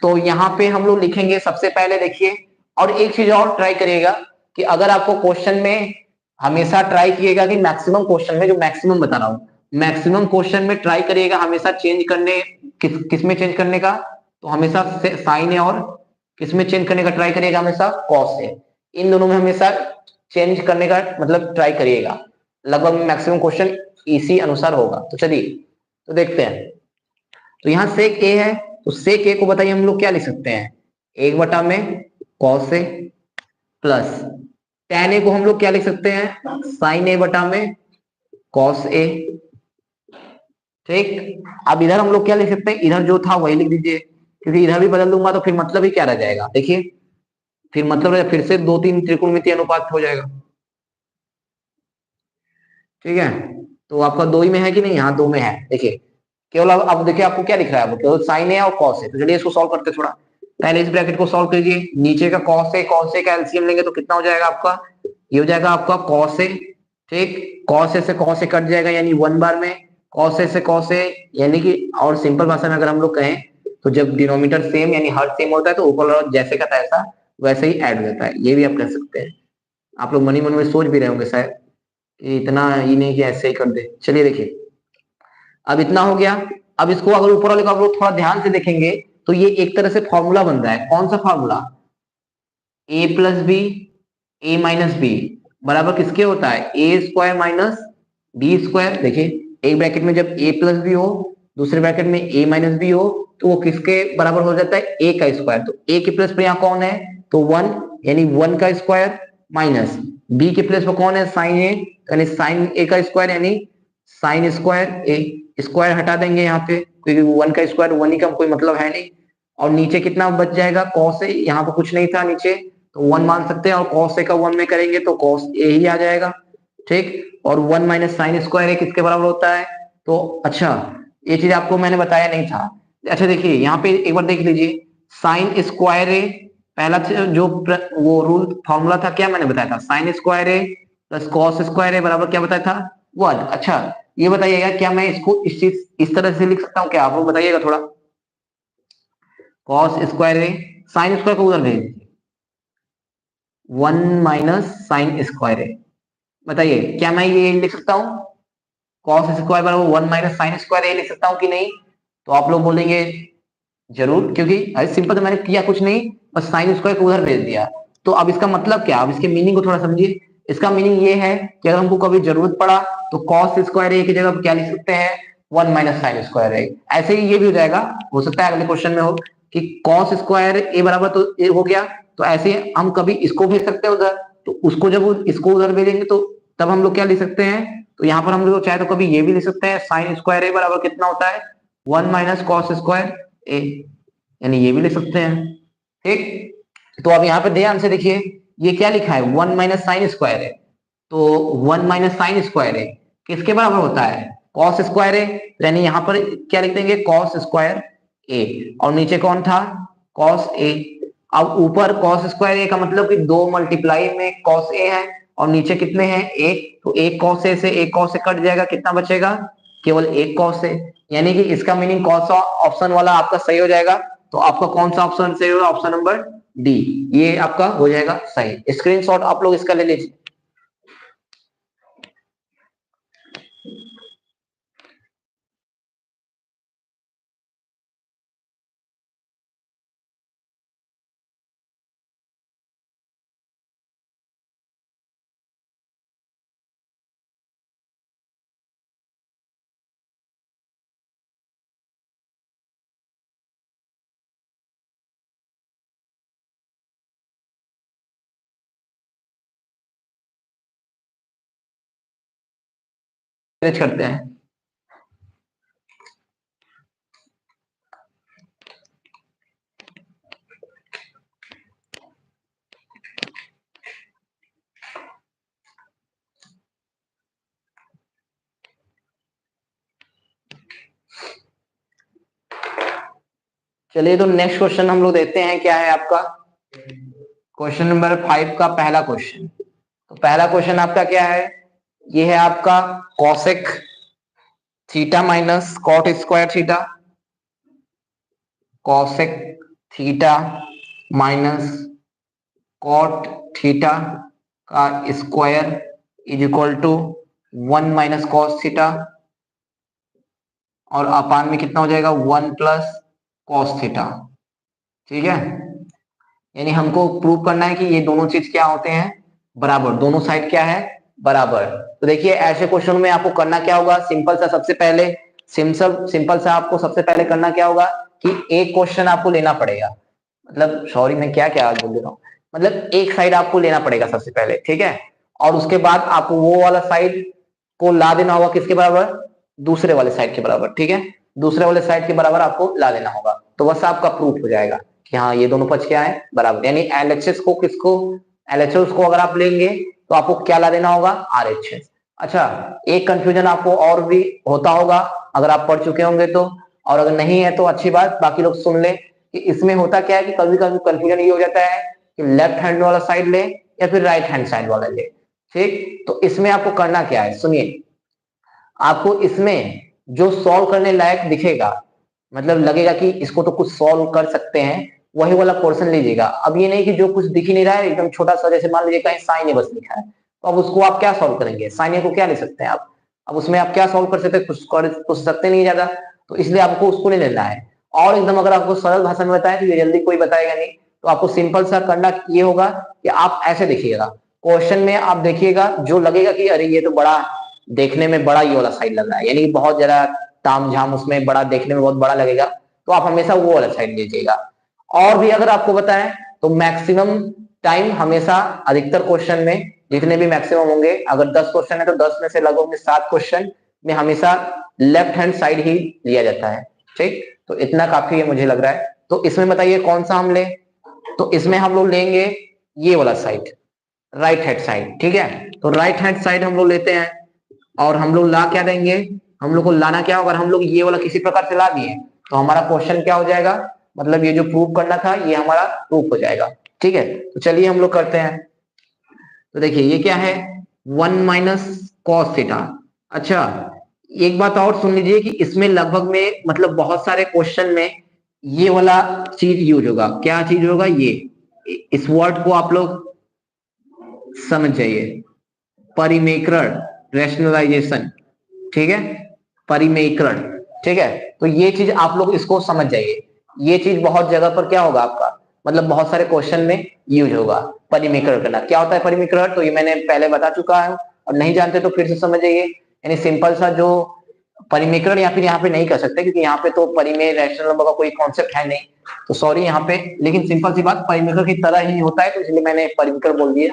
तो यहाँ पे हम लोग लिखेंगे सबसे पहले, देखिए और एक चीज और ट्राई करिएगा कि अगर आपको क्वेश्चन में, हमेशा ट्राई कीजिएगा कि मैक्सिमम क्वेश्चन में, जो मैक्सिमम बता रहा हूँ, मैक्सिमम क्वेश्चन में ट्राई करिएगा हमेशा चेंज करने, किस में चेंज करने का, तो हमेशा साइन है, और किस में चेंज करने का ट्राई करिएगा, हमेशा कॉस है। इन दोनों में हमेशा चेंज करने का मतलब ट्राई करिएगा, लगभग मैक्सिमम क्वेश्चन इसी अनुसार होगा। तो चलिए तो देखते हैं। तो यहाँ सेक ए है, तो सेक ए को बताइए हम लोग क्या लिख सकते हैं, एक बटा में कॉस ए, प्लस tan ए को हम लोग क्या लिख सकते हैं, साइन ए बटा में कॉस ए। ठीक, अब इधर हम लोग क्या लिख सकते हैं, इधर जो था वही लिख दीजिए, क्योंकि इधर भी बदल दूंगा तो फिर मतलब ही क्या रह जाएगा। देखिए फिर मतलब फिर से 2-3 त्रिकोणमितीय अनुपात हो जाएगा। ठीक है, तो आपका 2 ही में है कि नहीं? हाँ 2 में है। देखिए केवल अब देखिए आपको क्या दिख रहा है, केवल साइन है और कॉस है। तो चलिए इसको सॉल्व करते थोड़ा। पहले इस ब्रैकेट को सॉल्व कीजिए, नीचे का कॉस है का एलसीएम लेंगे तो कितना हो जाएगा आपका? ये हो जाएगा आपका कॉस ए। ठीक, कॉस ए से कॉस ए कट जाएगा यानी 1 बार में, कॉस ए से कॉस ए यानी कि, और सिंपल भाषा में अगर हम लोग कहें तो जब डिनोमिनेटर सेम यानी हर सेम होता है तो ऊपर और जैसे का तैसा वैसे ही ऐड हो जाता है, ये भी आप कह सकते हैं। आप लोग मनी मन में सोच भी रहे होंगे शायद कि इतना ही नहीं कि ऐसे ही कर दे। चलिए देखिए अब इतना हो गया। अब इसको अगर ऊपर वाले को आप लोग थोड़ा ध्यान से देखेंगे तो ये एक तरह से फॉर्मूला बन रहा है। कौन सा फॉर्मूला? ए प्लस बी, ए माइनस बी बराबर किसके होता है? ए स्क्वायर माइनस बी स्क्वायर। देखिए एक ब्रैकेट में जब ए प्लस बी हो, दूसरे ब्रैकेट में ए माइनस बी हो, तो वो किसके बराबर हो जाता है? ए का स्क्वायर। तो ए के प्लस पर यहाँ कौन है? तो 1 यानी 1 का स्क्वायर माइनस बी के प्लस पर कौन है? साइन ए यानी साइन ए का स्क्वायर यानी साइन स्क्वायर ए। स्क्वायर हटा देंगे यहाँ पे क्योंकि 1 का स्क्वायर 1 ही का कोई मतलब है नहीं। और नीचे कितना बच जाएगा? कॉस ए, यहाँ पर कुछ नहीं था नीचे तो 1 मान सकते हैं, और कॉस ए का 1 में करेंगे तो कॉस ए ही आ जाएगा। ठीक, और 1 माइनस साइन स्क्वायर ए किसके बराबर होता है? तो अच्छा ये चीज आपको मैंने बताया नहीं था। अच्छा देखिए यहाँ पे एक बार देख लीजिए, साइन स्क्वायर ए पहला जो वो रूल फॉर्मूला था क्या मैंने बताया था? साइन स्क्वायर ए प्लस कॉस स्क्वायर ए बराबर क्या बताया था? 1। अच्छा ये बताइएगा क्या मैं इसको इस चीज इस तरह से लिख सकता हूँ क्या? आप लोग बताइएगा थोड़ा। कॉस स्क्वायर ए, साइन स्क्वायर को उधर भेज दीजिए, 1 माइनस साइन स्क्वायर है। बताइए क्या मैं ये लिख सकता हूँ? कॉस स्क्वायर बराबर 1 माइनस साइन स्क्वायर है लिख सकता हूँ कि नहीं? तो आप लोग बोलेंगे जरूर, क्योंकि अरे सिंपल तो मैंने किया कुछ नहीं, बस साइन स्क्वायर को उधर भेज दिया। तो अब इसका मतलब क्या? अब इसके मीनिंग को थोड़ा समझिए। इसका मीनिंग ये है कि अगर हमको कभी जरूरत पड़ा तो कॉस स्क्वायर ए की जगह क्या लिख सकते हैं? 1 माइनस साइन स्क्वायर ए। ऐसे ही ये भी हो जाएगा, हो सकता है अगले क्वेश्चन में हो कि कॉस स्क्वायर ए बराबर तो ए हो गया, तो ऐसे हम कभी इसको भेज सकते हैं उधर, तो उसको जब इसको उधर भेजेंगे तो तब हम लोग क्या लिख सकते हैं? तो यहाँ पर हम लोग चाहे तो कभी ये भी लिख सकते हैं, साइन स्क्वायर ए बराबर कितना होता है? 1 माइनस कॉस स्क्वायर ए, यानी ये भी लिख सकते हैं। ठीक, तो अब यहाँ पे ध्यान से देखिए ये क्या लिखा है? 1 माइनस साइन स्क्वायर है। तो 1 माइनस साइन स्क्वायर है किसके बराबर होता है? कॉस स्क्वायर है, यानी यहाँ पर क्या लिख देंगे? कॉस स्क्वायर ए, और नीचे कौन था? Cos A. अब ऊपर कॉस स्क्वायर ए का मतलब कि 2 मल्टीप्लाई में कॉस ए है, और नीचे कितने हैं? एक, तो एक कॉस ए से एक कॉस ए कट जाएगा, कितना बचेगा? केवल एक कॉस ए। यानी कि इसका मीनिंग कौन सा ऑप्शन वाला आपका सही हो जाएगा? तो आपका कौन सा ऑप्शन सही होगा? ऑप्शन नंबर डी, ये आपका हो जाएगा सही। स्क्रीनशॉट आप लोग इसका ले लीजिए। करते हैं। चलिए तो नेक्स्ट क्वेश्चन हम लोग देखते हैं क्या है आपका। क्वेश्चन नंबर 5 का पहला क्वेश्चन। तो पहला क्वेश्चन आपका क्या है? ये है आपका cosec theta minus cot square theta, cosec theta minus cot theta का square is equal to 1 minus cos theta, और अपान में कितना हो जाएगा? 1 प्लस कॉस थीटा। ठीक है, यानी हमको प्रूव करना है कि ये दोनों चीज क्या होते हैं? बराबर। दोनों साइड क्या है? बराबर। तो देखिए ऐसे क्वेश्चन में आपको करना क्या होगा? सिंपल सा सबसे पहले सिंपल सा आपको सबसे पहले करना क्या होगा कि एक क्वेश्चन आपको लेना पड़ेगा, मतलब सॉरी मैं क्या क्या बोल रहा हूँ, मतलब एक साइड आपको लेना पड़ेगा सबसे पहले। ठीक है, और उसके बाद आपको वो वाला साइड को ला देना होगा किसके बराबर? दूसरे वाले साइड के बराबर। ठीक है, दूसरे वाले साइड के बराबर आपको ला देना होगा, तो बस आपका प्रूफ हो जाएगा कि हाँ ये दोनों पक्ष क्या है, बराबर। यानी एलएचएस को किसको, एलएचएस को अगर आप लेंगे तो आपको क्या ला देना होगा, आरएचएस। अच्छा, एक कंफ्यूजन आपको और भी होता होगा अगर आप पढ़ चुके होंगे तो, और अगर नहीं है तो अच्छी बात, बाकी लोग सुन ले कि इसमें होता क्या है कि कभी कभी कंफ्यूजन ये हो जाता है कि लेफ्ट हैंड वाला साइड ले या फिर राइट हैंड साइड वाला ले। ठीक, तो इसमें आपको करना क्या है, सुनिए। आपको इसमें जो सॉल्व करने लायक दिखेगा, मतलब लगेगा कि इसको तो कुछ सॉल्व कर सकते हैं, वही वाला पोर्शन लीजिएगा। अब ये नहीं कि जो कुछ दिख ही नहीं रहा है एकदम छोटा सा, जैसे मान लीजिए कहीं साइन ए बस लिखा है, तो अब उसको आप क्या सॉल्व करेंगे, साइन ए को क्या ले सकते हैं आप, अब उसमें आप क्या सॉल्व कर सकते हैं, कुछ कर कुछ सकते नहीं ज्यादा, तो इसलिए आपको उसको नहीं लेना है। और एकदम अगर आपको सरल भाषा में बताएं तो ये जल्दी कोई बताएगा नहीं, तो आपको सिंपल सा करना ये होगा कि आप ऐसे देखिएगा, क्वेश्चन में आप देखिएगा जो लगेगा कि अरे ये तो बड़ा देखने में बड़ा ये वाला साइड लग रहा है, यानी कि बहुत ज्यादा ताम झाम उसमें बड़ा देखने में बहुत बड़ा लगेगा, तो आप हमेशा वो वाला साइड लीजिएगा। और भी अगर आपको बताएं तो मैक्सिमम टाइम हमेशा अधिकतर क्वेश्चन में जितने भी मैक्सिमम होंगे, अगर 10 क्वेश्चन है तो 10 में से लगभग 7 क्वेश्चन में हमेशा लेफ्ट हैंड साइड ही लिया जाता है। ठीक, तो इतना काफी है मुझे लग रहा है। तो इसमें बताइए कौन सा हम ले, तो इसमें हम लोग लेंगे ये वाला साइड, राइट हैंड साइड। ठीक है, तो राइट हैंड साइड हम लोग लेते हैं, और हम लोग ला क्या देंगे, हम लोग को लाना क्या होगा, हम लोग ये वाला किसी प्रकार से ला दिए तो हमारा क्वेश्चन क्या हो जाएगा, मतलब ये जो प्रूव करना था ये हमारा प्रूफ हो जाएगा। ठीक है, तो चलिए हम लोग करते हैं। तो देखिए ये क्या है, 1 - cos थीटा। अच्छा, एक बात और सुन लीजिए कि इसमें लगभग में मतलब बहुत सारे क्वेश्चन में ये वाला चीज यूज होगा, क्या चीज होगा, ये इस वर्ड को आप लोग समझ जाइए, परिमेकरण, रैशनलाइजेशन। ठीक है, परिमेकरण। ठीक है, तो ये चीज आप लोग इसको समझ जाइए, ये चीज बहुत जगह पर क्या होगा आपका, मतलब बहुत सारे क्वेश्चन में यूज होगा। परिमेकरण करना क्या होता है, परिमेकरण तो ये मैंने पहले बता चुका है, और नहीं जानते तो फिर से समझ जाइए। यानी सिंपल सा जो परिमेकरण या फिर यहाँ पे नहीं कर सकते क्योंकि यहाँ पे तो परिमेय रैशनल नंबर का कोई कॉन्सेप्ट है नहीं, तो सॉरी यहाँ पे, लेकिन सिंपल सी बात परिमेकरण की तरह ही होता है, तो इसलिए मैंने परिमेकरण बोल दिया।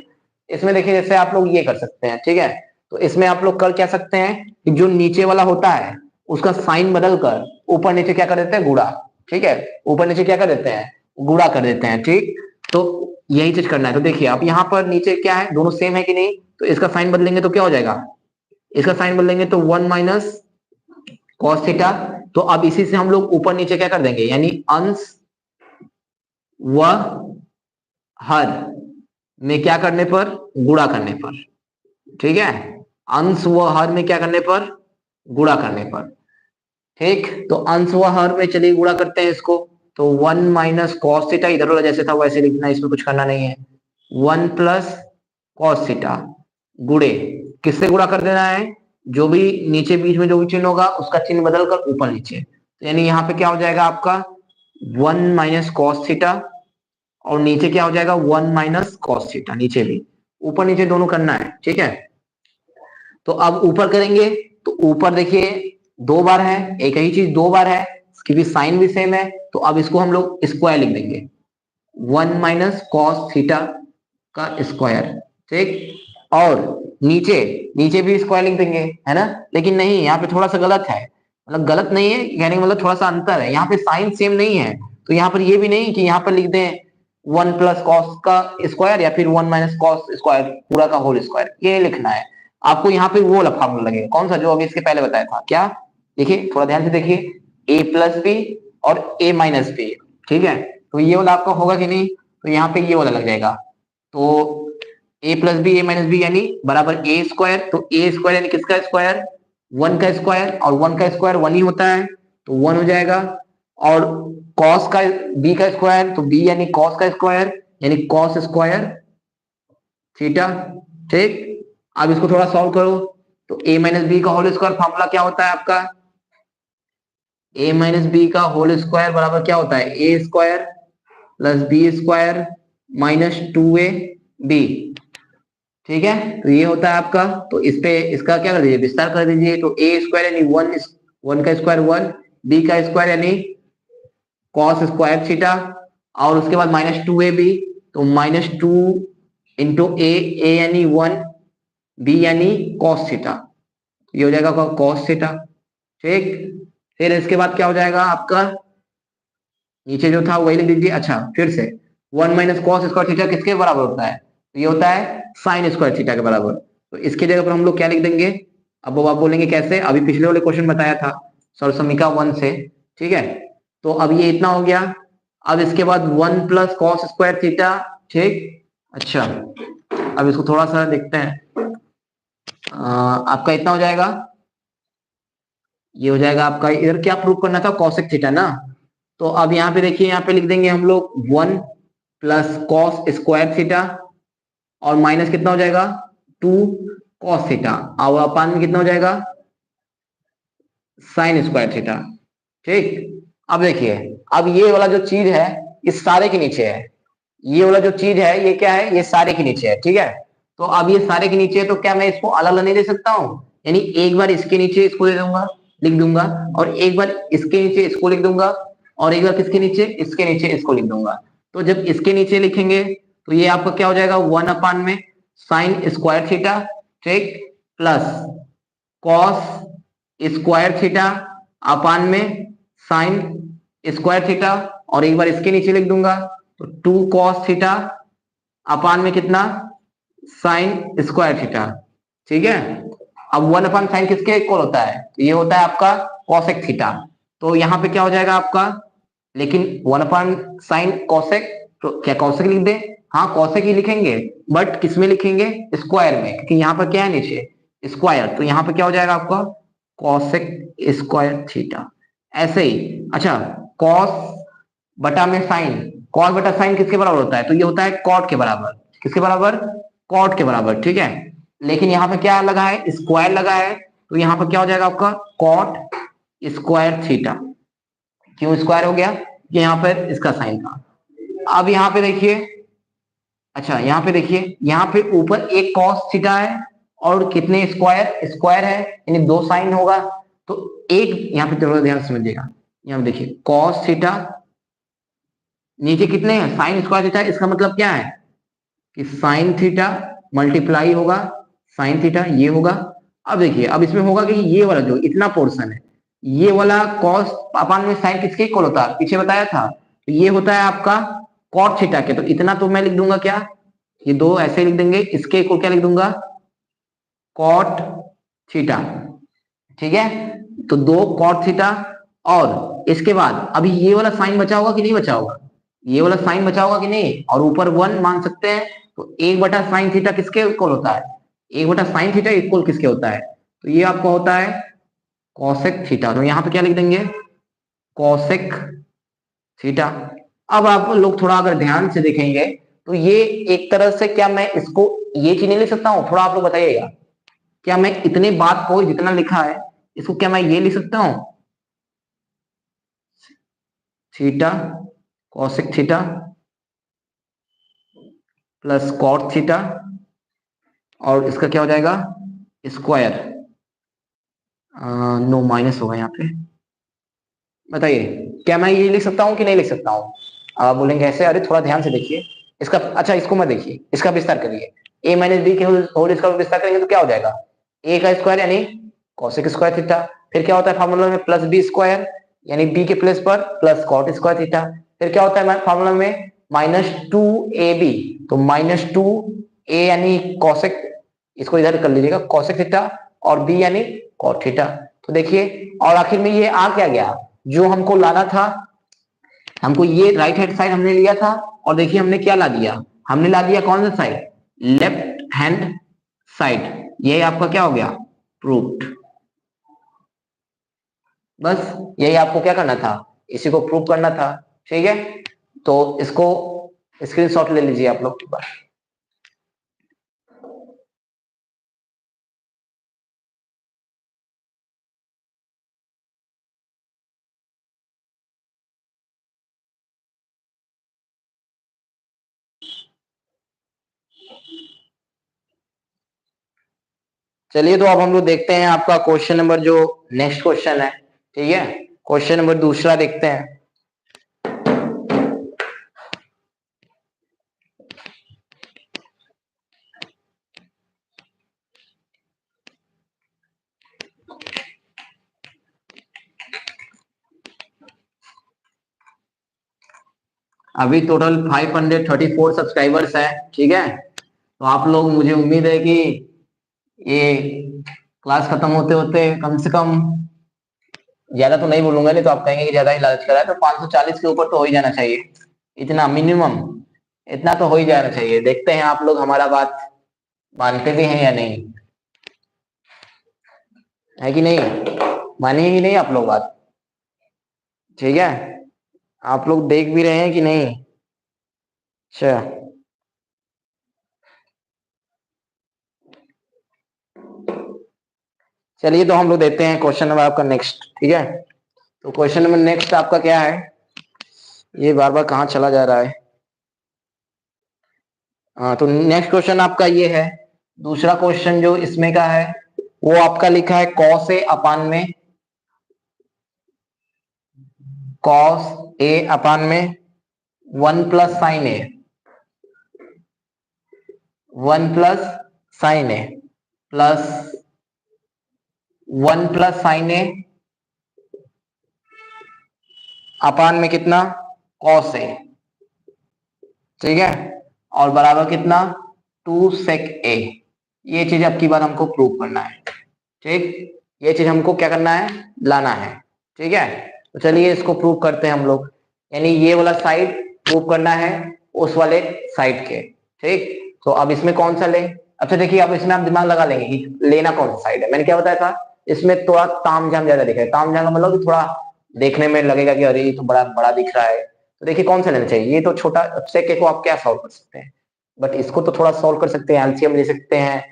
इसमें देखिए जैसे आप लोग ये कर सकते हैं, ठीक है, तो इसमें आप लोग कर क्या सकते हैं कि जो नीचे वाला होता है उसका साइन बदल कर ऊपर नीचे क्या कर देते हैं, गुणा। ठीक है, ऊपर नीचे क्या कर देते हैं, गुणा कर देते हैं। ठीक, तो यही चीज करना है। तो देखिए आप यहाँ पर नीचे क्या है, दोनों सेम है कि नहीं, तो इसका साइन बदलेंगे तो क्या हो जाएगा, इसका साइन बदलेंगे तो 1 - cos थीटा। तो अब इसी से हम लोग ऊपर नीचे क्या कर देंगे, यानी अंश व हर में क्या करने पर, गुणा करने पर। ठीक है, अंश व हर में क्या करने पर, गुणा करने पर। ठीक, तो अंश व हर में चलिए गुणा करते हैं इसको, तो 1 - cos थीटा, इधर वाला जैसे था वैसे लिखना है, इसमें कुछ करना नहीं है। 1 + cos थीटा गुणे, किससे गुणा कर देना है, जो भी नीचे बीच में जो भी चिन्ह होगा उसका चिन्ह बदल कर ऊपर नीचे, तो यानी यहाँ पे क्या हो जाएगा आपका 1 - cos थीटा, और नीचे क्या हो जाएगा 1 - cos थीटा, नीचे भी, ऊपर नीचे दोनों करना है। ठीक है, तो अब ऊपर करेंगे तो ऊपर देखिए 2 बार है, एक ही चीज 2 बार है, क्योंकि साइन भी सेम है, तो अब इसको हम लोग स्क्वायर लिख देंगे, 1 - cos थीटा का स्क्वायर। ठीक, और नीचे नीचे भी स्क्वायर लिख देंगे, है ना, लेकिन नहीं यहाँ पे थोड़ा सा गलत है, मतलब गलत नहीं है यानी मतलब थोड़ा सा अंतर है, यहाँ पे साइन सेम नहीं है, तो यहाँ पर ये भी नहीं कि यहाँ पर लिख दें 1 + cos का स्क्वायर या फिर 1 - cos स्क्वायर पूरा का होल स्क्वायर, ये लिखना है आपको। यहाँ पे वो वाला फॉर्मूला लगेगा, कौन सा, जो अभी इसके पहले बताया था, क्या, देखिए थोड़ा ध्यान से देखिए, a + b और a - b। ठीक है, तो ये वाला आपका होगा कि नहीं, तो यहाँ पे ये वाला लग जाएगा, तो a + b a - b यानी बराबर a स्क्वायर, तो a स्क्वायर यानी किसका स्क्वायर, 1 का स्क्वायर, और 1 का स्क्वायर 1 ही होता है, तो 1 हो जाएगा। और cos का b का स्क्वायर, तो b यानी cos का स्क्वायर, यानी cos स्क्वायर थीटा। ठीक, अब इसको थोड़ा सॉल्व करो, तो a - b का होल स्क्वायर फॉर्मूला क्या होता है आपका, a - b का होल स्क्वायर बराबर क्या होता है, a square + b square - 2ab। ठीक है, तो ये होता है आपका, तो इस पे इसका क्या कर दीजिए, विस्तार कर दीजिए, तो a स्क्वायर यानी 1 का स्क्वायर 1, b का स्क्वायर यानी cos स्क्वायर थीटा, और उसके बाद -2ab, तो -2 × a यानी 1, b यानी cos थीटा, ये हो जाएगा cos थीटा। ठीक, फिर इसके बाद क्या हो जाएगा आपका नीचे जो था वही लिख दीजिए। अच्छा फिर से 1 माइनस कॉस स्क्वायर थीटा किसके बराबर होता है? तो ये होता है साइन स्क्वायर थीटा के बराबर। तो इसके जगह पर हम लोग क्या लिख देंगे? अब वो आप बोलेंगे कैसे? अभी पिछले वाले क्वेश्चन बताया था सरसमिका 1 से, ठीक है। तो अब ये इतना हो गया। अब इसके बाद 1 प्लस कॉस स्क्वायर थीटा, ठीक। अच्छा अब इसको थोड़ा सा देखते हैं। आपका इतना हो जाएगा, ये हो जाएगा आपका। इधर क्या प्रूव करना था? कॉसेक थीटा ना। तो अब यहाँ पे देखिए, यहाँ पे लिख देंगे हम लोग 1 प्लस कॉस स्क्वायर थीटा और माइनस कितना हो जाएगा? 2 कॉस थीटा और अपान में कितना हो जाएगा? साइन स्क्वायर थीटा, ठीक। अब देखिए, अब ये वाला जो चीज है इस सारे के नीचे है। ये वाला जो चीज है ये क्या है? ये सारे के नीचे है, ठीक है। तो अब ये सारे के नीचे है तो क्या मैं इसको अलग अलग नहीं दे सकता हूँ? यानी एक बार इसके नीचे इसको दे दूंगा, लिख दूंगा, और एक बार इसके नीचे इसको लिख दूंगा, और एक बार किसके नीचे? इसके नीचे इसको लिख दूंगा। तो जब इसके नीचे लिखेंगे तो ये आपका क्या हो जाएगा? 1 अपान में साइन स्क्वायर थीटा, ठीक, plus cos square theta upon में साइन स्क्वायर थीटा, और एक बार इसके नीचे लिख दूंगा तो 2 कॉस थीटा अपान में कितना? साइन स्क्वायर थीटा, ठीक है। अब 1 अपान साइन किसके इक्वल होता है? तो ये होता है आपका कॉसेक थीटा। तो यहाँ पे क्या हो जाएगा आपका? लेकिन 1 अपान साइन कॉसेक, तो क्या कॉसेक लिख दे? हाँ कॉसेक ही लिखेंगे, बट किस में लिखेंगे? स्क्वायर में, क्योंकि यहाँ पर क्या है नीचे? स्क्वायर। तो यहाँ पे क्या हो जाएगा आपका? कॉसेक स्क्वायर थीटा, ऐसे ही। अच्छा कॉस बटा में साइन, कॉस बटा साइन किसके बराबर होता है? तो ये होता है कॉट के बराबर। किसके बराबर? कॉट के बराबर, ठीक है। लेकिन यहाँ पे क्या लगा है? स्क्वायर लगा है। तो यहाँ पर क्या हो जाएगा आपका? Cot square theta. क्यों स्क्वायर हो गया? कि यहाँ पर इसका साइन था। अब यहाँ पे देखिए, अच्छा यहाँ पे देखिए, यहाँ पे ऊपर एक कॉस थीटा है और कितने स्क्वायर? स्क्वायर है, यानी 2 साइन होगा। तो एक यहाँ पे थोड़ा ध्यान से समझिएगा, यहाँ पे देखिए कॉस थीटा, नीचे कितने हैं? Sine square theta. इसका मतलब क्या है? कि साइन थीटा मल्टीप्लाई होगा साइन थीटा, ये होगा। अब देखिए, अब इसमें होगा कि ये वाला जो इतना पोर्शन है, ये वाला कॉस अपान में साइन किसके इक्वल होता है? पीछे बताया था। तो ये होता है आपका कॉट थीटा के। तो इतना तो मैं लिख दूंगा क्या? ये दो ऐसे लिख देंगे, इसके इक्वल क्या लिख दूंगा? कॉट थीटा, ठीक है। तो 2 कॉट थीटा, और इसके बाद अभी ये वाला साइन बचा होगा कि नहीं बचा होगा? ये वाला साइन बचा होगा कि नहीं? और ऊपर 1 मान सकते हैं। तो 1/sin थीटा किसके इक्वल होता है? 1/sin थीटा इक्वल किसके होता है? तो ये आपका होता है कॉसेक थीटा। तो यहाँ पे क्या लिख देंगे? Cosec theta. अब आप लोग थोड़ा अगर ध्यान से देखेंगे तो ये एक तरह से, क्या मैं इसको ये चीज नहीं लिख सकता हूँ? थोड़ा आप लोग बताइएगा, क्या मैं इतने बात को जितना लिखा है इसको क्या मैं ये लिख सकता हूँ? Theta cosec theta plus cot theta, और इसका क्या हो जाएगा? स्क्वायर। नो माइनस होगा यहाँ पे। बताइए, क्या मैं ये लिख सकता हूँ कि नहीं लिख सकता हूँ? आप बोलेंगे ऐसे, अरे थोड़ा ध्यान से देखिए इसका। अच्छा इसको मत देखिए, इसका विस्तार करिए। ए माइनस बी के होल इसका विस्तार करेंगे तो क्या हो जाएगा? ए का स्क्वायर यानी कॉसेक स्क्वायर थीटा। फिर क्या होता है फार्मूला में? प्लस बी स्क्वायर, यानी बी के प्लेस पर प्लस कॉट स्क्वायर थीटा। फिर क्या होता है फार्मूला में? -2ab, तो -2a यानी कॉसेक, इसको इधर कर लीजिएगा कॉसेक थीटा, और बी यानी कॉट थीटा। तो देखिए, और आखिर में ये आ क्या गया? जो हमको लाना था, हमको ये राइट हैंड साइड हमने लिया था, और देखिए हमने क्या ला दिया? हमने ला दिया कौन सा साइड? Left hand side. ये आपका क्या हो गया? प्रूव्ड। बस यही आपको क्या करना था? इसी को प्रूव करना था, ठीक है। तो इसको स्क्रीनशॉट ले लीजिए आप लोग। चलिए तो अब हम लोग देखते हैं आपका क्वेश्चन नंबर जो नेक्स्ट क्वेश्चन है, ठीक है। क्वेश्चन नंबर दूसरा देखते हैं। अभी टोटल 534 सब्सक्राइबर्स है, ठीक है। तो आप लोग, मुझे उम्मीद है कि ये क्लास खत्म होते होते कम से कम, ज्यादा तो नहीं बोलूंगा, नहीं तो आप कहेंगे कि ज्यादा ही लालच करा है, तो 540 के ऊपर तो हो ही जाना चाहिए, इतना मिनिमम, इतना तो हो ही जाना चाहिए। देखते हैं आप लोग हमारा बात मानते भी हैं या नहीं, है कि नहीं, मानिए कि नहीं आप लोग बात, ठीक है। आप लोग देख भी रहे हैं कि नहीं? अच्छा, चलिए तो हम लोग देते हैं क्वेश्चन नंबर आपका नेक्स्ट, ठीक है। तो क्वेश्चन नंबर नेक्स्ट आपका क्या है, ये बार बार कहाँ चला जा रहा है। हाँ, तो नेक्स्ट क्वेश्चन आपका ये है, दूसरा क्वेश्चन जो इसमें का है वो आपका लिखा है कॉस ए अपान में, कॉस ए अपान में 1 + sin ए, 1 + sin ए प्लस 1 + sin ए अपान में कितना, कॉस ए, ठीक है, और बराबर कितना, 2 sec a। ये चीज अब की बार हमको प्रूव करना है, ठीक, ये चीज हमको क्या करना है, लाना है, ठीक है। तो चलिए इसको प्रूव करते हैं हम लोग, यानी ये वाला साइड प्रूव करना है उस वाले साइड के, ठीक। तो अब इसमें कौन सा ले, अच्छा देखिए, अब इसमें आप दिमाग लगा लेंगे कि लेना कौन सा साइड है। मैंने क्या बताया था, इसमें थोड़ा तामझाम ज्यादा दिख रहा है, तामझाम का मतलब कि थोड़ा देखने में लगेगा कि अरे ये तो बड़ा बड़ा दिख रहा है। तो देखिए कौन सा लेना चाहिए, ये तो छोटा सेक को आप क्या सॉल्व कर सकते हैं, बट इसको तो थोड़ा सॉल्व कर सकते हैं, एलसीएम ले सकते हैं,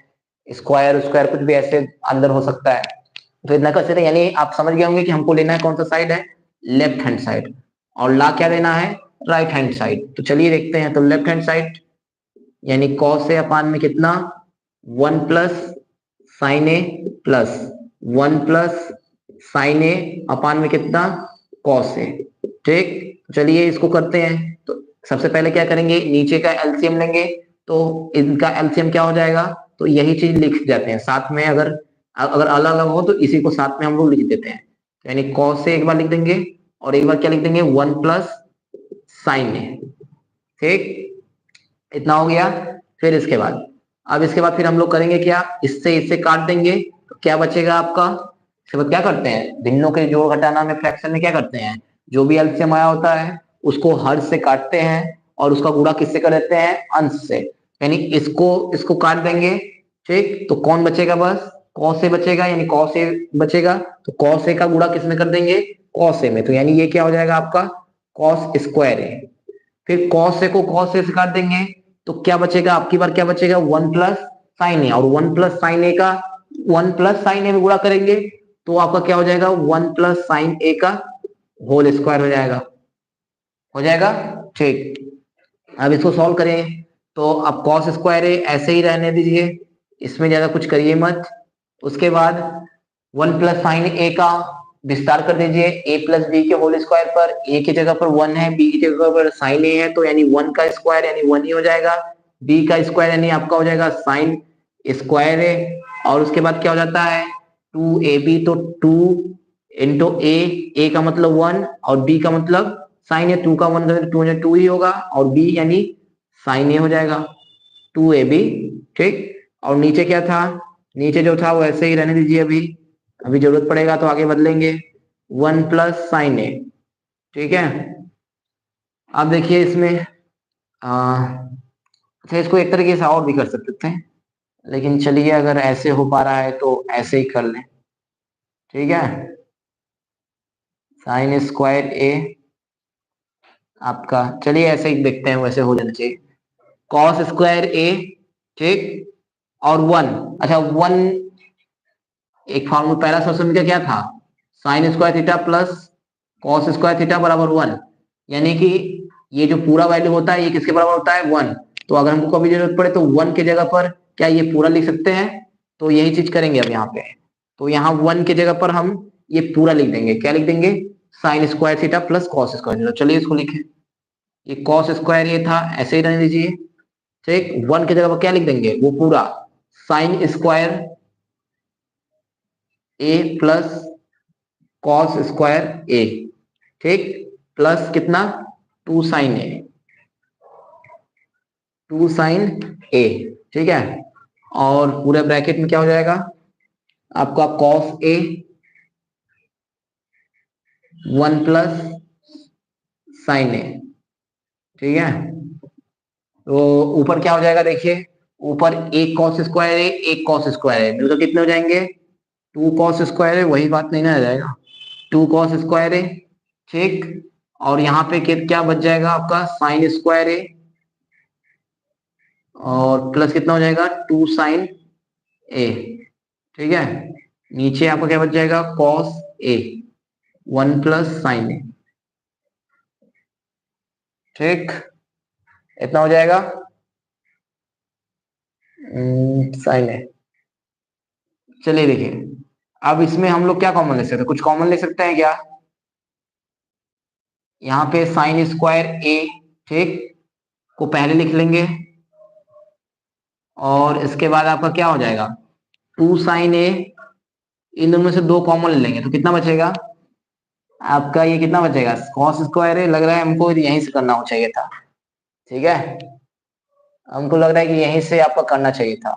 स्क्वायर स्क्वायर कुछ भी ऐसे अंदर हो सकता है। तो इतना कर सकते हैं, यानी आप समझ गए होंगे कि हमको लेना है कौन सा साइड है, लेफ्ट हैंड साइड, और ला क्या लेना है, राइट हैंड साइड। तो चलिए देखते हैं, तो लेफ्ट हैंड साइड यानी कॉस ए अपान में कितना, 1 + sin a plus 1 + sin a अपान में कितना, कॉस ए, ठीक। चलिए इसको करते हैं, तो सबसे पहले क्या करेंगे, नीचे का एलसीएम लेंगे, तो इनका एलसीएम क्या हो जाएगा, तो यही चीज लिख जाते हैं साथ में, अगर अगर अलग अलग हो तो इसी को साथ में हम लोग लिख देते हैं। तो यानी कॉस से एक बार लिख देंगे, और एक बार क्या लिख देंगे, 1 + sin ए, ठीक, इतना हो गया। फिर इसके बाद, अब इसके बाद फिर हम लोग करेंगे क्या, इससे इससे काट देंगे, तो क्या बचेगा आपका, इसके बाद क्या करते हैं, भिन्नों के जोड़ घटाना में फ्रैक्शन में क्या करते हैं, जो भी एलसीएम आया होता है उसको हर से काटते हैं, और उसका गुणा किससे कर देते हैं, अंश से, यानी इसको इसको काट देंगे, ठीक। तो कौन बचेगा, बस कॉस ए बचेगा, यानी कॉस ए बचेगा, तो कॉस ए का गुणा किस में कर देंगे, कॉस ए में, तो यानी ये क्या हो जाएगा आपका, कॉस स्क्वायर ए। फिर कॉस ए को कॉस ए से काट देंगे, तो क्या बचेगा आपकी बार, क्या बचेगा, 1 + sin a, और 1 + sin a का 1 + sin a में गुणा करेंगे, तो आपका क्या हो जाएगा, 1 + sin a का होल स्क्वायर हो जाएगा, हो जाएगा, ठीक। अब इसको सॉल्व करें, तो अब कॉस स्क्वायर ए ऐसे ही रहने दीजिए, इसमें ज्यादा कुछ करिए मत। उसके बाद 1 + sin a का विस्तार कर दीजिए a + b के होल स्क्वायर पर, a की जगह पर 1 है, b की जगह पर sin a है, तो यानी 1 का स्क्वायर यानी 1 ही हो जाएगा, b का स्क्वायर यानी आपका हो जाएगा sin स्क्वायर a, और उसके बाद क्या हो जाता है, 2ab, तो 2 × a का मतलब 1 और b का मतलब sin a, 2 का 1 करें तो 2 ही होगा, और b यानी sin a हो जाएगा, 2ab, ठीक। और नीचे क्या था, नीचे जो था वो ऐसे ही रहने दीजिए, अभी अभी जरूरत पड़ेगा तो आगे बदलेंगे, 1 + sin a, ठीक है। अब देखिए इसमें अच्छा, इसको एक तरीके से और भी कर सकते हैं, लेकिन चलिए अगर ऐसे हो पा रहा है तो ऐसे ही कर लें, ठीक है। sin स्क्वायर a आपका, चलिए ऐसे ही देखते हैं, वैसे हो जाना चाहिए, cos स्क्वायर a, ठीक, और 1, अच्छा 1, एक फॉर्मूला पहला सॉल्यूशन का क्या था, sin square theta plus cos square theta बराबर 1, यानी कि ये जो पूरा वैल्यू होता है ये किसके बराबर होता है, 1। तो अगर हमको कभी जरूरत पड़े तो 1 की जगह पर क्या ये पूरा लिख सकते हैं, तो यही चीज करेंगे अब यहाँ पे, तो यहाँ 1 की जगह पर हम ये पूरा लिख देंगे, क्या लिख देंगे, sin square theta plus cos square theta. चलिए इसको लिखें, ये cos स्क्वायर ये था, ऐसे ही रहने दीजिए, ठीक। 1 की जगह पर क्या लिख देंगे, वो पूरा sin square a plus cos square a, ठीक, प्लस कितना, 2 sin a, 2 साइन ए, ठीक है। और पूरे ब्रैकेट में क्या हो जाएगा आपका कॉस ए 1 प्लस साइन ए, ठीक है। तो ऊपर क्या हो जाएगा देखिए, ऊपर एक कॉस स्क्वायर है एक कॉस स्क्वायर है, मिलकर कितने हो जाएंगे 2 कॉस स्क्वायर है, वही बात नहीं ना आ जाएगा 2 कॉस स्क्वायर है, ठीक। और यहाँ पे क्या बच जाएगा आपका साइन स्क्वायर है, और प्लस कितना हो जाएगा 2 साइन ए, ठीक है। नीचे आपका क्या बच जाएगा कॉस ए 1 प्लस साइन ए, ठीक। इतना हो जाएगा साइन ए। चलिए देखिए, अब इसमें हम लोग क्या कॉमन ले सकते हैं, कुछ कॉमन ले सकते हैं क्या, यहाँ पे साइन स्क्वायर ए, ठीक, को पहले लिख लेंगे, और इसके बाद आपका क्या हो जाएगा 2 साइन ए, इन दोनों में से 2 कॉमन ले लेंगे तो कितना बचेगा आपका, ये कितना बचेगा कॉस स्क्वायर है, लग रहा है हमको यहीं से करना हो चाहिए था, ठीक है। हमको लग रहा है कि यहीं से आपका करना चाहिए था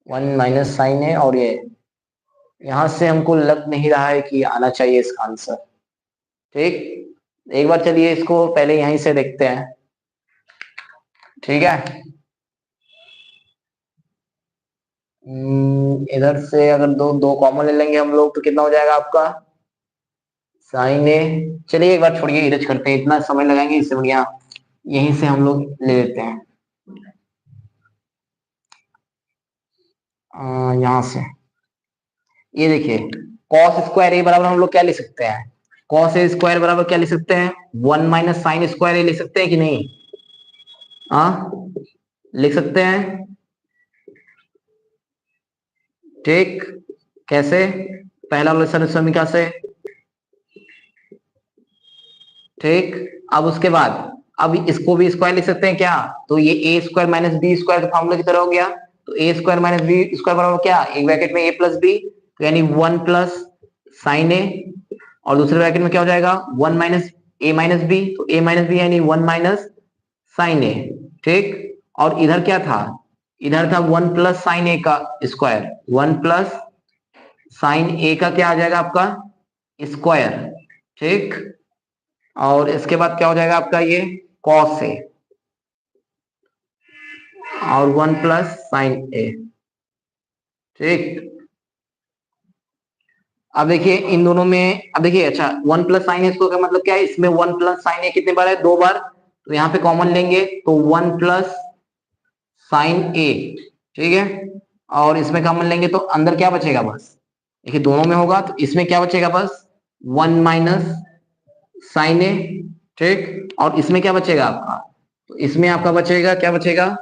1 माइनस साइन है, और ये यहां से हमको लग नहीं रहा है कि आना चाहिए इसका आंसर, ठीक। एक बार चलिए इसको पहले यहीं से देखते हैं, ठीक है। इधर से अगर दो दो कॉमन ले लेंगे हम लोग तो कितना हो जाएगा आपका साइन ए। चलिए एक बार छोड़िए, इधर करते हैं, इतना समय लगाएंगे, इससे बढ़िया यहीं से हम लोग ले लेते हैं, यहाँ से। ये देखिए कॉस स्क्वायर ए बराबर हम लोग क्या ले सकते हैं, कॉस ए स्क्वायर बराबर क्या ले सकते हैं 1 माइनस साइन स्क्वायर ए ले सकते हैं कि नहीं, हाँ लिख सकते हैं, ठीक। कैसे, पहला वाला समीकरण से, ठीक। अब उसके बाद अब इसको भी स्क्वायर लिख सकते हैं क्या, तो ये ए स्क्वायर माइनस बी स्क्वायर का फॉर्मूला की तरह हो गया, तो ए स्क्वायर माइनस बी स्क्वायर बराबर क्या, एक ब्रैकेट में ए प्लस बी, तो यानी 1 प्लस साइन ए, और दूसरे ब्रैकेट में क्या हो जाएगा 1 माइनस ए माइनस बी, तो ए माइनस बी यानी 1 माइनस साइन ए, ठीक। और इधर क्या था, इधर था 1 प्लस साइन ए का स्क्वायर, 1 प्लस साइन ए का क्या आ जाएगा आपका स्क्वायर, ठीक। और इसके बाद क्या हो जाएगा आपका ये कॉस ए, और 1 प्लस साइन ए, ठीक। अब देखिए इन दोनों में, अब देखिए अच्छा 1 प्लस साइन ए का मतलब क्या है, इसमें 1 प्लस साइन ए कितने बार है 2 बार, तो यहाँ पे कॉमन लेंगे तो 1 प्लस साइन ए, ठीक है। और इसमें कॉमन लेंगे तो अंदर क्या बचेगा बस, देखिए दोनों में होगा तो इसमें क्या बचेगा बस 1 माइनस साइन ए, ठीक। और इसमें क्या बचेगा आपका, तो इसमें आपका बचेगा क्या बचेगा,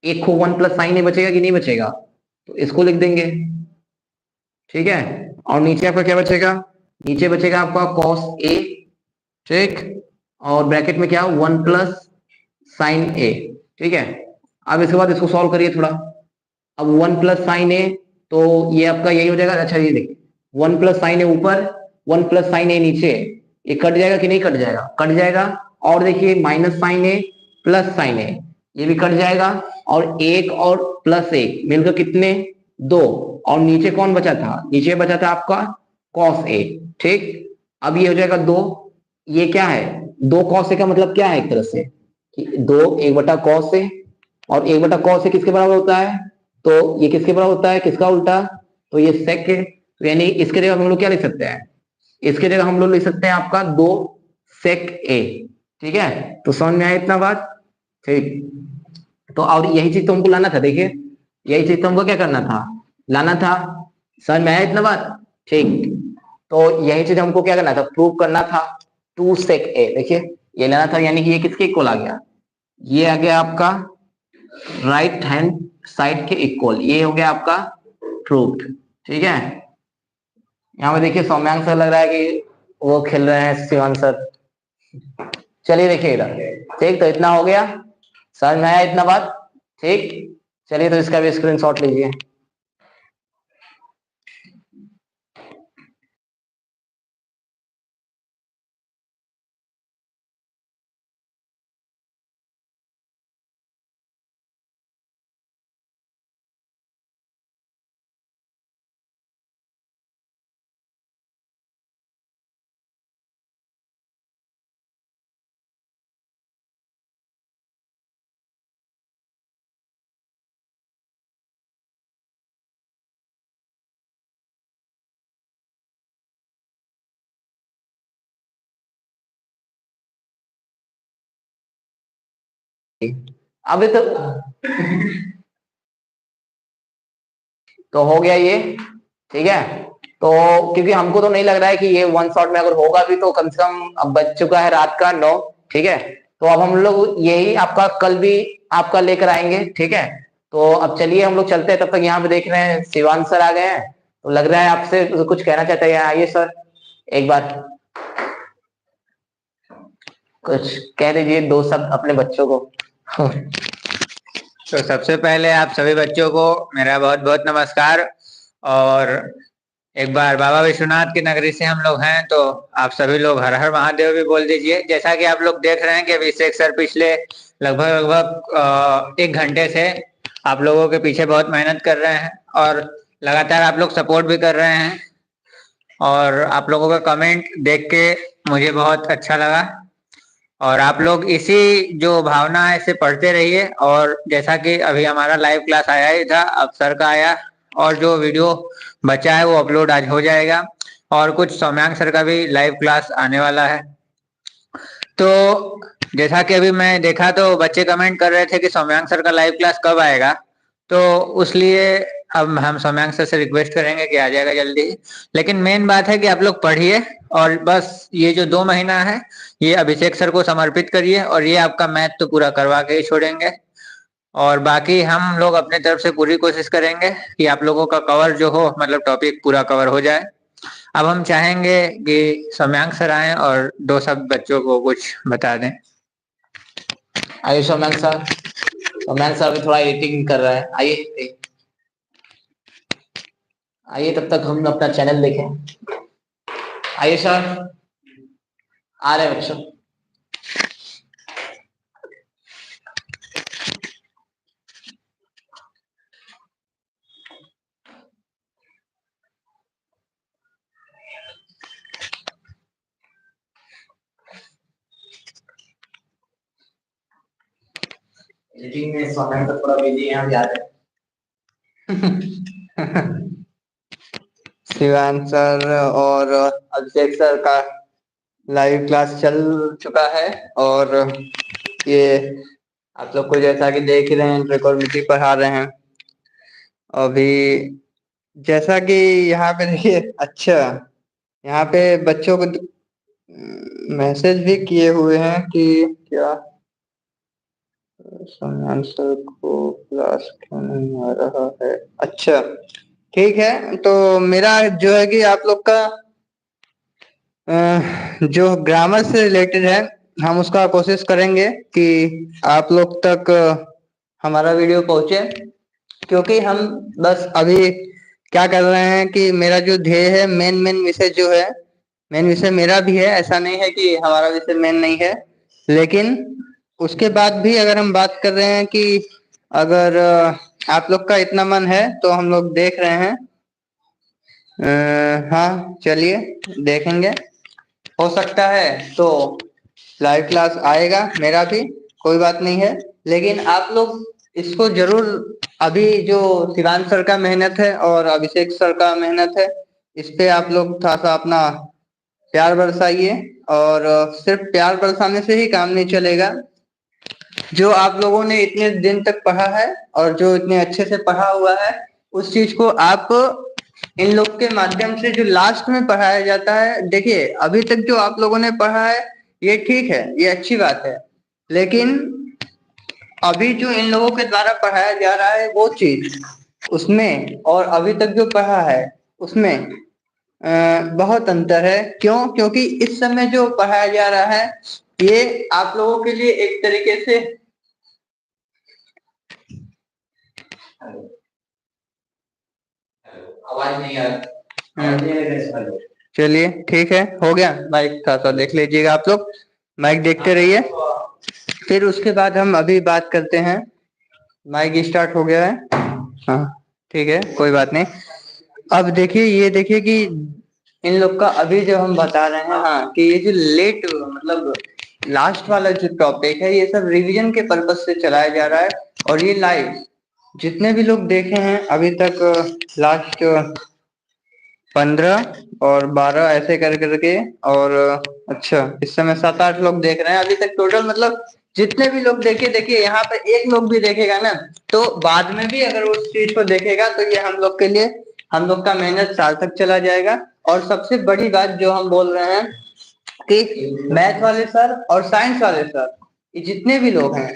एक को 1 प्लस साइन ए बचेगा कि नहीं बचेगा, तो इसको लिख देंगे, ठीक है। और नीचे आपका क्या बचेगा, नीचे बचेगा आपका कॉस ए, ठीक। और ब्रैकेट में क्या 1 प्लस साइन ए, ठीक है। अब इसके बाद इसको सॉल्व करिए थोड़ा, अब 1 प्लस साइन ए, तो ये आपका यही हो जाएगा, अच्छा ये देखिए 1 प्लस साइन ए ऊपर 1 प्लस साइन ए नीचे, ये कट जाएगा कि नहीं कट जाएगा, कट जाएगा। और देखिए माइनस साइन ए प्लस साइन ए, ये भी कट जाएगा, और एक और प्लस एक मिलकर कितने 2, और नीचे कौन बचा था, नीचे बचा था आपका कॉस ए, ठीक। अब ये हो जाएगा 2, ये क्या है 2 कॉस ए का मतलब क्या है एक तरह से कि 2 1 बटा कॉस ए, और 1 बटा कॉस ए किसके बराबर होता है, तो ये किसके बराबर होता है, किसका उल्टा, तो ये सेक है, तो यानी इसके जगह हम लोग क्या लिख सकते हैं, इसके जगह हम लोग लिख सकते हैं आपका 2 सेक ए, ठीक है। तो समझ में आया इतना बात, ठीक। तो और यही चीज तो हमको लाना था, देखिए यही चीज तो हमको क्या करना था, लाना था, समझ में आया इतना बात, ठीक। तो यही चीज हमको क्या करना था, प्रूव करना था 2 सेक ए, देखिए ये लाना था, यानी कि ये किसके इक्वल आ गया, ये आ गया आपका राइट हैंड साइड के इक्वल, ये हो गया आपका प्रूव्ड, ठीक है। यहाँ पे देखिए सौम्यांश सर लग रहा है कि वो खेल रहे हैं शिवान सर, चलिए देखिए इधर, ठीक। तो इतना हो गया, समझ में आया इतना बात, ठीक। चलिए तो इसका भी स्क्रीनशॉट लीजिए। अभी तो हो गया ये, ठीक है। तो क्योंकि हमको तो नहीं लग रहा है कि ये वन शॉट में अगर होगा भी तो कम से कम अब बज चुका है रात का 9, ठीक है। तो अब हम लोग यही आपका कल भी आपका लेकर आएंगे, ठीक है। तो अब चलिए हम लोग चलते हैं, तब तक यहाँ पे देख रहे हैं शिवान सर आ गए हैं, तो लग रहा है आपसे कुछ कहना चाहते हैं। आइए सर एक बार कुछ कह दीजिए, दो शब्द अपने बच्चों को। तो सबसे पहले आप सभी बच्चों को मेरा बहुत बहुत नमस्कार। और एक बार बाबा विश्वनाथ की नगरी से हम लोग हैं, तो आप सभी लोग हर हर महादेव भी बोल दीजिए। जैसा कि आप लोग देख रहे हैं कि अभिषेक सर पिछले लगभग लगभग 1 घंटे से आप लोगों के पीछे बहुत मेहनत कर रहे हैं, और लगातार आप लोग सपोर्ट भी कर रहे हैं। और आप लोगों का कमेंट देख के मुझे बहुत अच्छा लगा। और आप लोग इसी जो भावना है इसे पढ़ते रहिए। और जैसा कि अभी हमारा लाइव क्लास आया ही था, अब सर का आया, और जो वीडियो बचा है वो अपलोड आज हो जाएगा। और कुछ सौम्यांक सर का भी लाइव क्लास आने वाला है। तो जैसा कि अभी मैं देखा तो बच्चे कमेंट कर रहे थे कि सौम्यांक सर का लाइव क्लास कब आएगा, तो उसलिए अब हम सौम्यांक सर से रिक्वेस्ट करेंगे कि आ जाएगा जल्दी। लेकिन मेन बात है कि आप लोग पढ़िए, और बस ये जो 2 महीना है ये अभिषेक सर को समर्पित करिए, और ये आपका मैथ तो पूरा करवा के ही छोड़ेंगे। और बाकी हम लोग अपने तरफ से पूरी कोशिश करेंगे कि आप लोगों का कवर जो हो, मतलब टॉपिक पूरा कवर हो जाए। अब हम चाहेंगे कि सौम्यांक सर आए और 2 शब्द बच्चों को कुछ बता दें। आइए सौम्यांक सर, सौम्यांक सर भी थोड़ा एडिटिंग कर रहा है, आइए आइए, तब तक हम अपना चैनल देखें। आइए सर, आ रहे हैं बच्चों। एडिटिंग में सौम्यांक सर थोड़ा बिजी हैं, याद है। शिवान सर और अभिषेक सर का लाइव क्लास चल चुका है। और ये आप लोग को जैसा कि देख ही रहे हैं, ट्रिकोणमिति पढ़ा रहे हैं अभी। जैसा कि यहाँ पे देखिए, अच्छा यहाँ पे बच्चों को मैसेज भी किए हुए हैं कि क्या सौम्यांक सर को क्लास क्यों नहीं आ रहा है। अच्छा ठीक है, तो मेरा जो है कि आप लोग का जो ग्रामर से रिलेटेड है, हम उसका कोशिश करेंगे कि आप लोग तक हमारा वीडियो पहुंचे। क्योंकि हम बस अभी क्या कर रहे हैं कि मेरा जो ध्येय है, मेन विषय जो है, मेन विषय मेरा भी है, ऐसा नहीं है कि हमारा विषय मेन नहीं है। लेकिन उसके बाद भी अगर हम बात कर रहे हैं कि अगर आप लोग का इतना मन है तो हम लोग देख रहे हैं। हाँ चलिए देखेंगे, हो सकता है तो लाइव क्लास आएगा मेरा भी, कोई बात नहीं है। लेकिन आप लोग इसको जरूर, अभी जो शिवान सर का मेहनत है और अभिषेक सर का मेहनत है, इस पे आप लोग थोड़ा सा अपना प्यार बरसाइए। और सिर्फ प्यार बरसाने से ही काम नहीं चलेगा। जो आप लोगों ने इतने दिन तक पढ़ा है और जो इतने अच्छे से पढ़ा हुआ है, उस चीज को आप इन लोग के माध्यम से जो लास्ट में पढ़ाया जाता है, देखिए अभी तक जो आप लोगों ने पढ़ा है ये ठीक है, ये अच्छी बात है। लेकिन अभी जो इन लोगों के द्वारा पढ़ाया जा रहा है वो चीज, उसमें और अभी तक जो पढ़ा है उसमें बहुत अंतर है। क्यों? क्योंकि इस समय जो पढ़ाया जा रहा है ये आप लोगों के लिए एक तरीके से, आवाज नहीं आ रही। चलिए ठीक है, हो गया। माइक थोड़ा सा देख लीजिएगा आप लोग, माइक देखते रहिए। फिर उसके बाद हम अभी बात करते हैं। माइक स्टार्ट हो गया है, हाँ ठीक है, कोई बात नहीं। अब देखिए, ये देखिए कि इन लोग का अभी जो हम बता रहे हैं, हाँ, कि ये जो लेट मतलब लास्ट वाला जो टॉपिक है, ये सब रिवीजन के पर्पज से चलाया जा रहा है। और ये लाइव जितने भी लोग देखे हैं अभी तक, लास्ट 15 और 12 ऐसे कर करके, और अच्छा इस समय 7-8 लोग देख रहे हैं अभी तक। टोटल मतलब जितने भी लोग देखिए यहाँ पे एक लोग भी देखेगा ना, तो बाद में भी अगर उस चीज को देखेगा तो ये हम लोग के लिए, हम लोग का मेहनत सार्थक चला जाएगा। और सबसे बड़ी बात जो हम बोल रहे हैं कि मैथ वाले सर और साइंस वाले सर, ये जितने भी लोग हैं,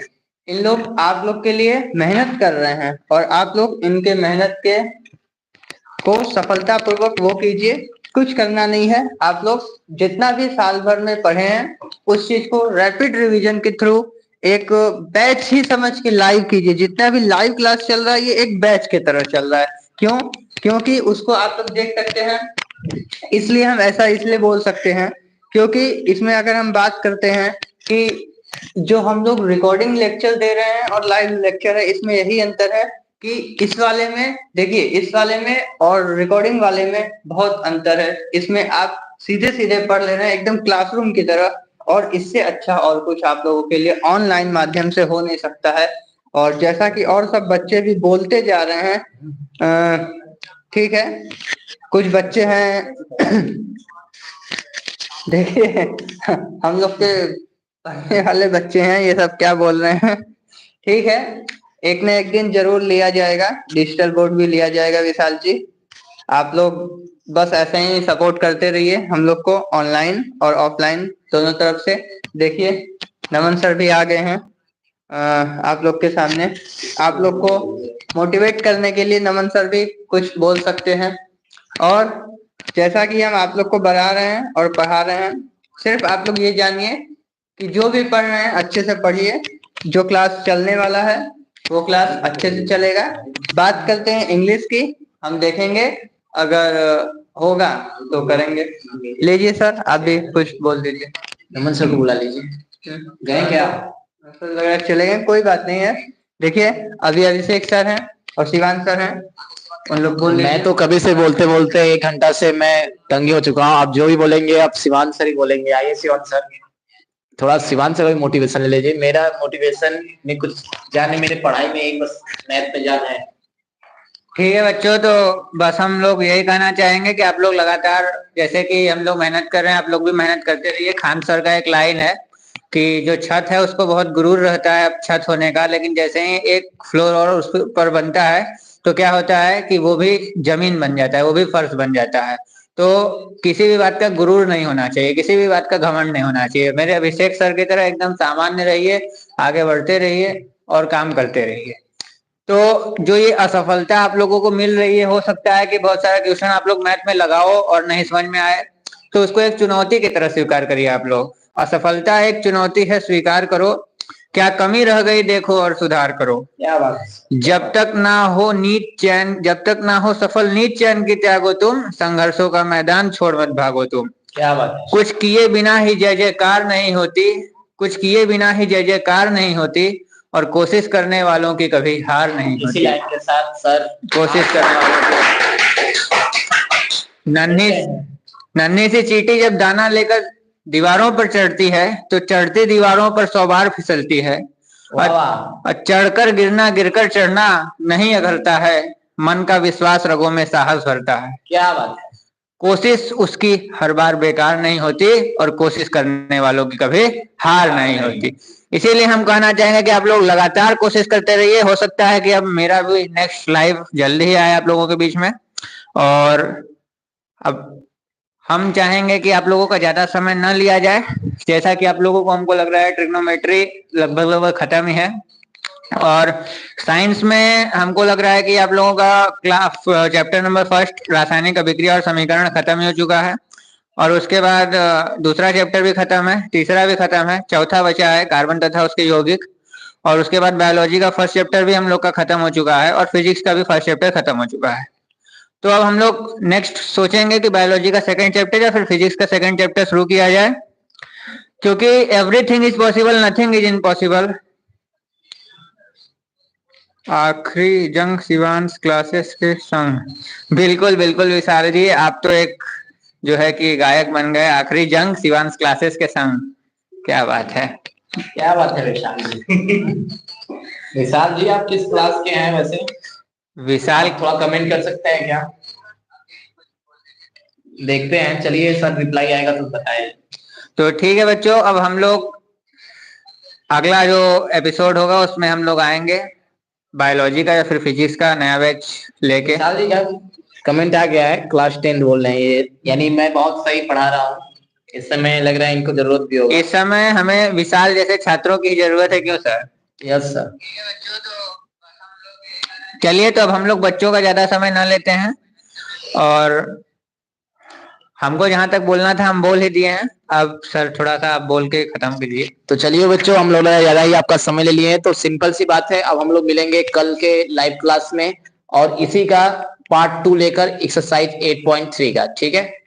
इन लोग आप लोग के लिए मेहनत कर रहे हैं, और आप लोग इनके मेहनत के को सफलतापूर्वक वो कीजिए। कुछ करना नहीं है, आप लोग जितना भी साल भर में पढ़े हैं उस चीज को रैपिड रिवीजन के थ्रू एक बैच ही समझ के लाइव कीजिए। जितना भी लाइव क्लास चल रहा है ये एक बैच की तरह चल रहा है। क्यों? क्योंकि उसको आप लोग देख सकते हैं, इसलिए हम ऐसा इसलिए बोल सकते हैं क्योंकि इसमें अगर हम बात करते हैं कि जो हम लोग रिकॉर्डिंग लेक्चर दे रहे हैं और लाइव लेक्चर है, इसमें यही अंतर है कि इस वाले में देखिए, इस वाले में और रिकॉर्डिंग वाले में बहुत अंतर है। इसमें आप सीधे सीधे पढ़ ले रहे हैं एकदम क्लासरूम की तरह, और इससे अच्छा और कुछ आप लोगों के लिए ऑनलाइन माध्यम से हो नहीं सकता है। और जैसा कि और सब बच्चे भी बोलते जा रहे हैं, ठीक है, कुछ बच्चे हैं देखिए हम लोग के पढ़ने वाले बच्चे हैं, ये सब क्या बोल रहे हैं। ठीक है, एक न एक दिन जरूर लिया जाएगा, डिजिटल बोर्ड भी लिया जाएगा विशाल जी। आप लोग बस ऐसे ही सपोर्ट करते रहिए हम लोग को, ऑनलाइन और ऑफलाइन दोनों तरफ से। देखिए नमन सर भी आ गए हैं आप लोग के सामने। आप लोग को मोटिवेट करने के लिए नमन सर भी कुछ बोल सकते हैं। और जैसा कि हम आप लोग को बढ़ा रहे हैं और पढ़ा रहे हैं, सिर्फ आप लोग ये जानिए कि जो भी पढ़ रहे हैं अच्छे से पढ़िए। जो क्लास चलने वाला है वो क्लास अच्छे से चलेगा। बात करते हैं इंग्लिश की, हम देखेंगे अगर होगा तो करेंगे। लीजिए सर, आप भी कुछ बोल दीजिए। नमन सर को बुला लीजिए। गए क्या? सर लग रहा है चले गए, कोई बात नहीं है। देखिए अभी अभिषेक सर हैं और शिवान सर हैं, उन लोग बोल लीजिए। मैं तो कभी से बोलते बोलते 1 घंटा से मैं तंग हो चुका हूँ। आप जो भी बोलेंगे आप शिवान सर ही बोलेंगे। आइए शिवान सर, थोड़ा शिवान सर का मोटिवेशन ले लीजिए। मेरा मोटिवेशन में कुछ जाने, मेरे पढ़ाई में एक बस मैथ पे जाना है। ठीक है बच्चों, तो बस हम लोग यही कहना चाहेंगे कि आप लोग लगातार, जैसे कि हम लोग मेहनत कर रहे हैं, आप लोग भी मेहनत करते रहिए। खान सर का एक लाइन है कि जो छत है उसको बहुत गुरूर रहता है अब छत होने का, लेकिन जैसे ही एक फ्लोर और उस पर बनता है तो क्या होता है कि वो भी जमीन बन जाता है, वो भी फर्श बन जाता है। तो किसी भी बात का गुरूर नहीं होना चाहिए, किसी भी बात का घमंड नहीं होना चाहिए। मेरे अभिषेक सर की तरह एकदम सामान्य रहिए, आगे बढ़ते रहिए और काम करते रहिए। तो जो ये असफलता आप लोगों को मिल रही है, हो सकता है कि बहुत सारा ट्यूशन आप लोग मैथ में लगाओ और नहीं समझ में आए, तो उसको एक चुनौती की तरह स्वीकार करिए। आप लोग, असफलता एक चुनौती है, स्वीकार करो। क्या कमी रह गई देखो और सुधार करो। क्या बात। जब तक ना हो नीत चैन, जब तक ना हो सफल नीत चैन की त्यागो तुम, संघर्षों का मैदान छोड़ मत भागो तुम। क्या बात है। कुछ किए बिना ही जय जयकार नहीं होती, कुछ किए बिना ही जय जयकार नहीं होती, और कोशिश करने वालों की कभी हार नहीं इसी होती। लाइन के साथ सर, कोशिश करने वालों की नन्ही नन्ही सी चींटी जब दाना लेकर दीवारों पर चढ़ती है तो चढ़ती दीवारों पर 100 बार फिसलती है। और चढ़कर गिरना, गिरकर चढ़ना नहीं अघरता है, मन का विश्वास रगों में साहस भरता है। क्या बात है। कोशिश उसकी हर बार बेकार नहीं होती, और कोशिश करने वालों की कभी हार नहीं होती। इसीलिए हम कहना चाहेंगे कि आप लोग लगातार कोशिश करते रहिए। हो सकता है कि अब मेरा भी नेक्स्ट लाइव जल्दी ही आए आप लोगों के बीच में, और अब हम चाहेंगे कि आप लोगों का ज्यादा समय न लिया जाए। जैसा कि आप लोगों को, हमको लग रहा है ट्रिग्नोमेट्री लगभग लगभग खत्म ही है, और साइंस में हमको लग रहा है कि आप लोगों का क्लास चैप्टर नंबर 1 रासायनिक अभिक्रिया और समीकरण खत्म हो चुका है, और उसके बाद दूसरा चैप्टर भी खत्म है, तीसरा भी खत्म है, चौथा बचा है कार्बन तथा उसके यौगिक, और उसके बाद बायोलॉजी का फर्स्ट चैप्टर भी हम लोग का खत्म हो चुका है, और फिजिक्स का भी फर्स्ट चैप्टर खत्म हो चुका है। तो अब हम लोग नेक्स्ट सोचेंगे कि बायोलॉजी का सेकंड चैप्टर या फिर फिजिक्स का सेकंड चैप्टर शुरू किया जाए, क्योंकि everything is possible, nothing is impossible. आखिरी जंग शिवांश क्लासेस के संग। बिल्कुल बिल्कुल विशाल जी, आप तो एक जो है कि गायक बन गए। आखिरी जंग शिवांश क्लासेस के संग, क्या बात है। क्या बात है विशाल जी। विशाल जी आप किस क्लास के हैं वैसे? विशाल थोड़ा कमेंट कर सकते हैं क्या? देखते हैं, चलिए सर रिप्लाई आएगा तो बताएं। तो ठीक है बच्चों, अब हम लोग अगला जो एपिसोड होगा उसमें हम लोग आएंगे बायोलॉजी का या फिर फिजिक्स का नया बैच लेके। विशाल जी क्या कमेंट आ गया है, क्लास 10 बोल रहे हैं ये, यानी मैं बहुत सही पढ़ा रहा हूँ इस समय, लग रहा है इनको जरूरत भी होगा। इस समय हमें विशाल जैसे छात्रों की जरूरत है, क्यों सर? Yes sir. चलिए तो अब हम लोग बच्चों का ज्यादा समय ना लेते हैं, और हमको जहां तक बोलना था हम बोल ही दिए हैं। अब सर थोड़ा सा आप बोल के खत्म कीजिए। तो चलिए बच्चों, हम लोग ने ज्यादा ही आपका समय ले लिए हैं, तो सिंपल सी बात है, अब हम लोग मिलेंगे कल के लाइव क्लास में और इसी का पार्ट 2 लेकर एक्सरसाइज 8.3 का, ठीक है।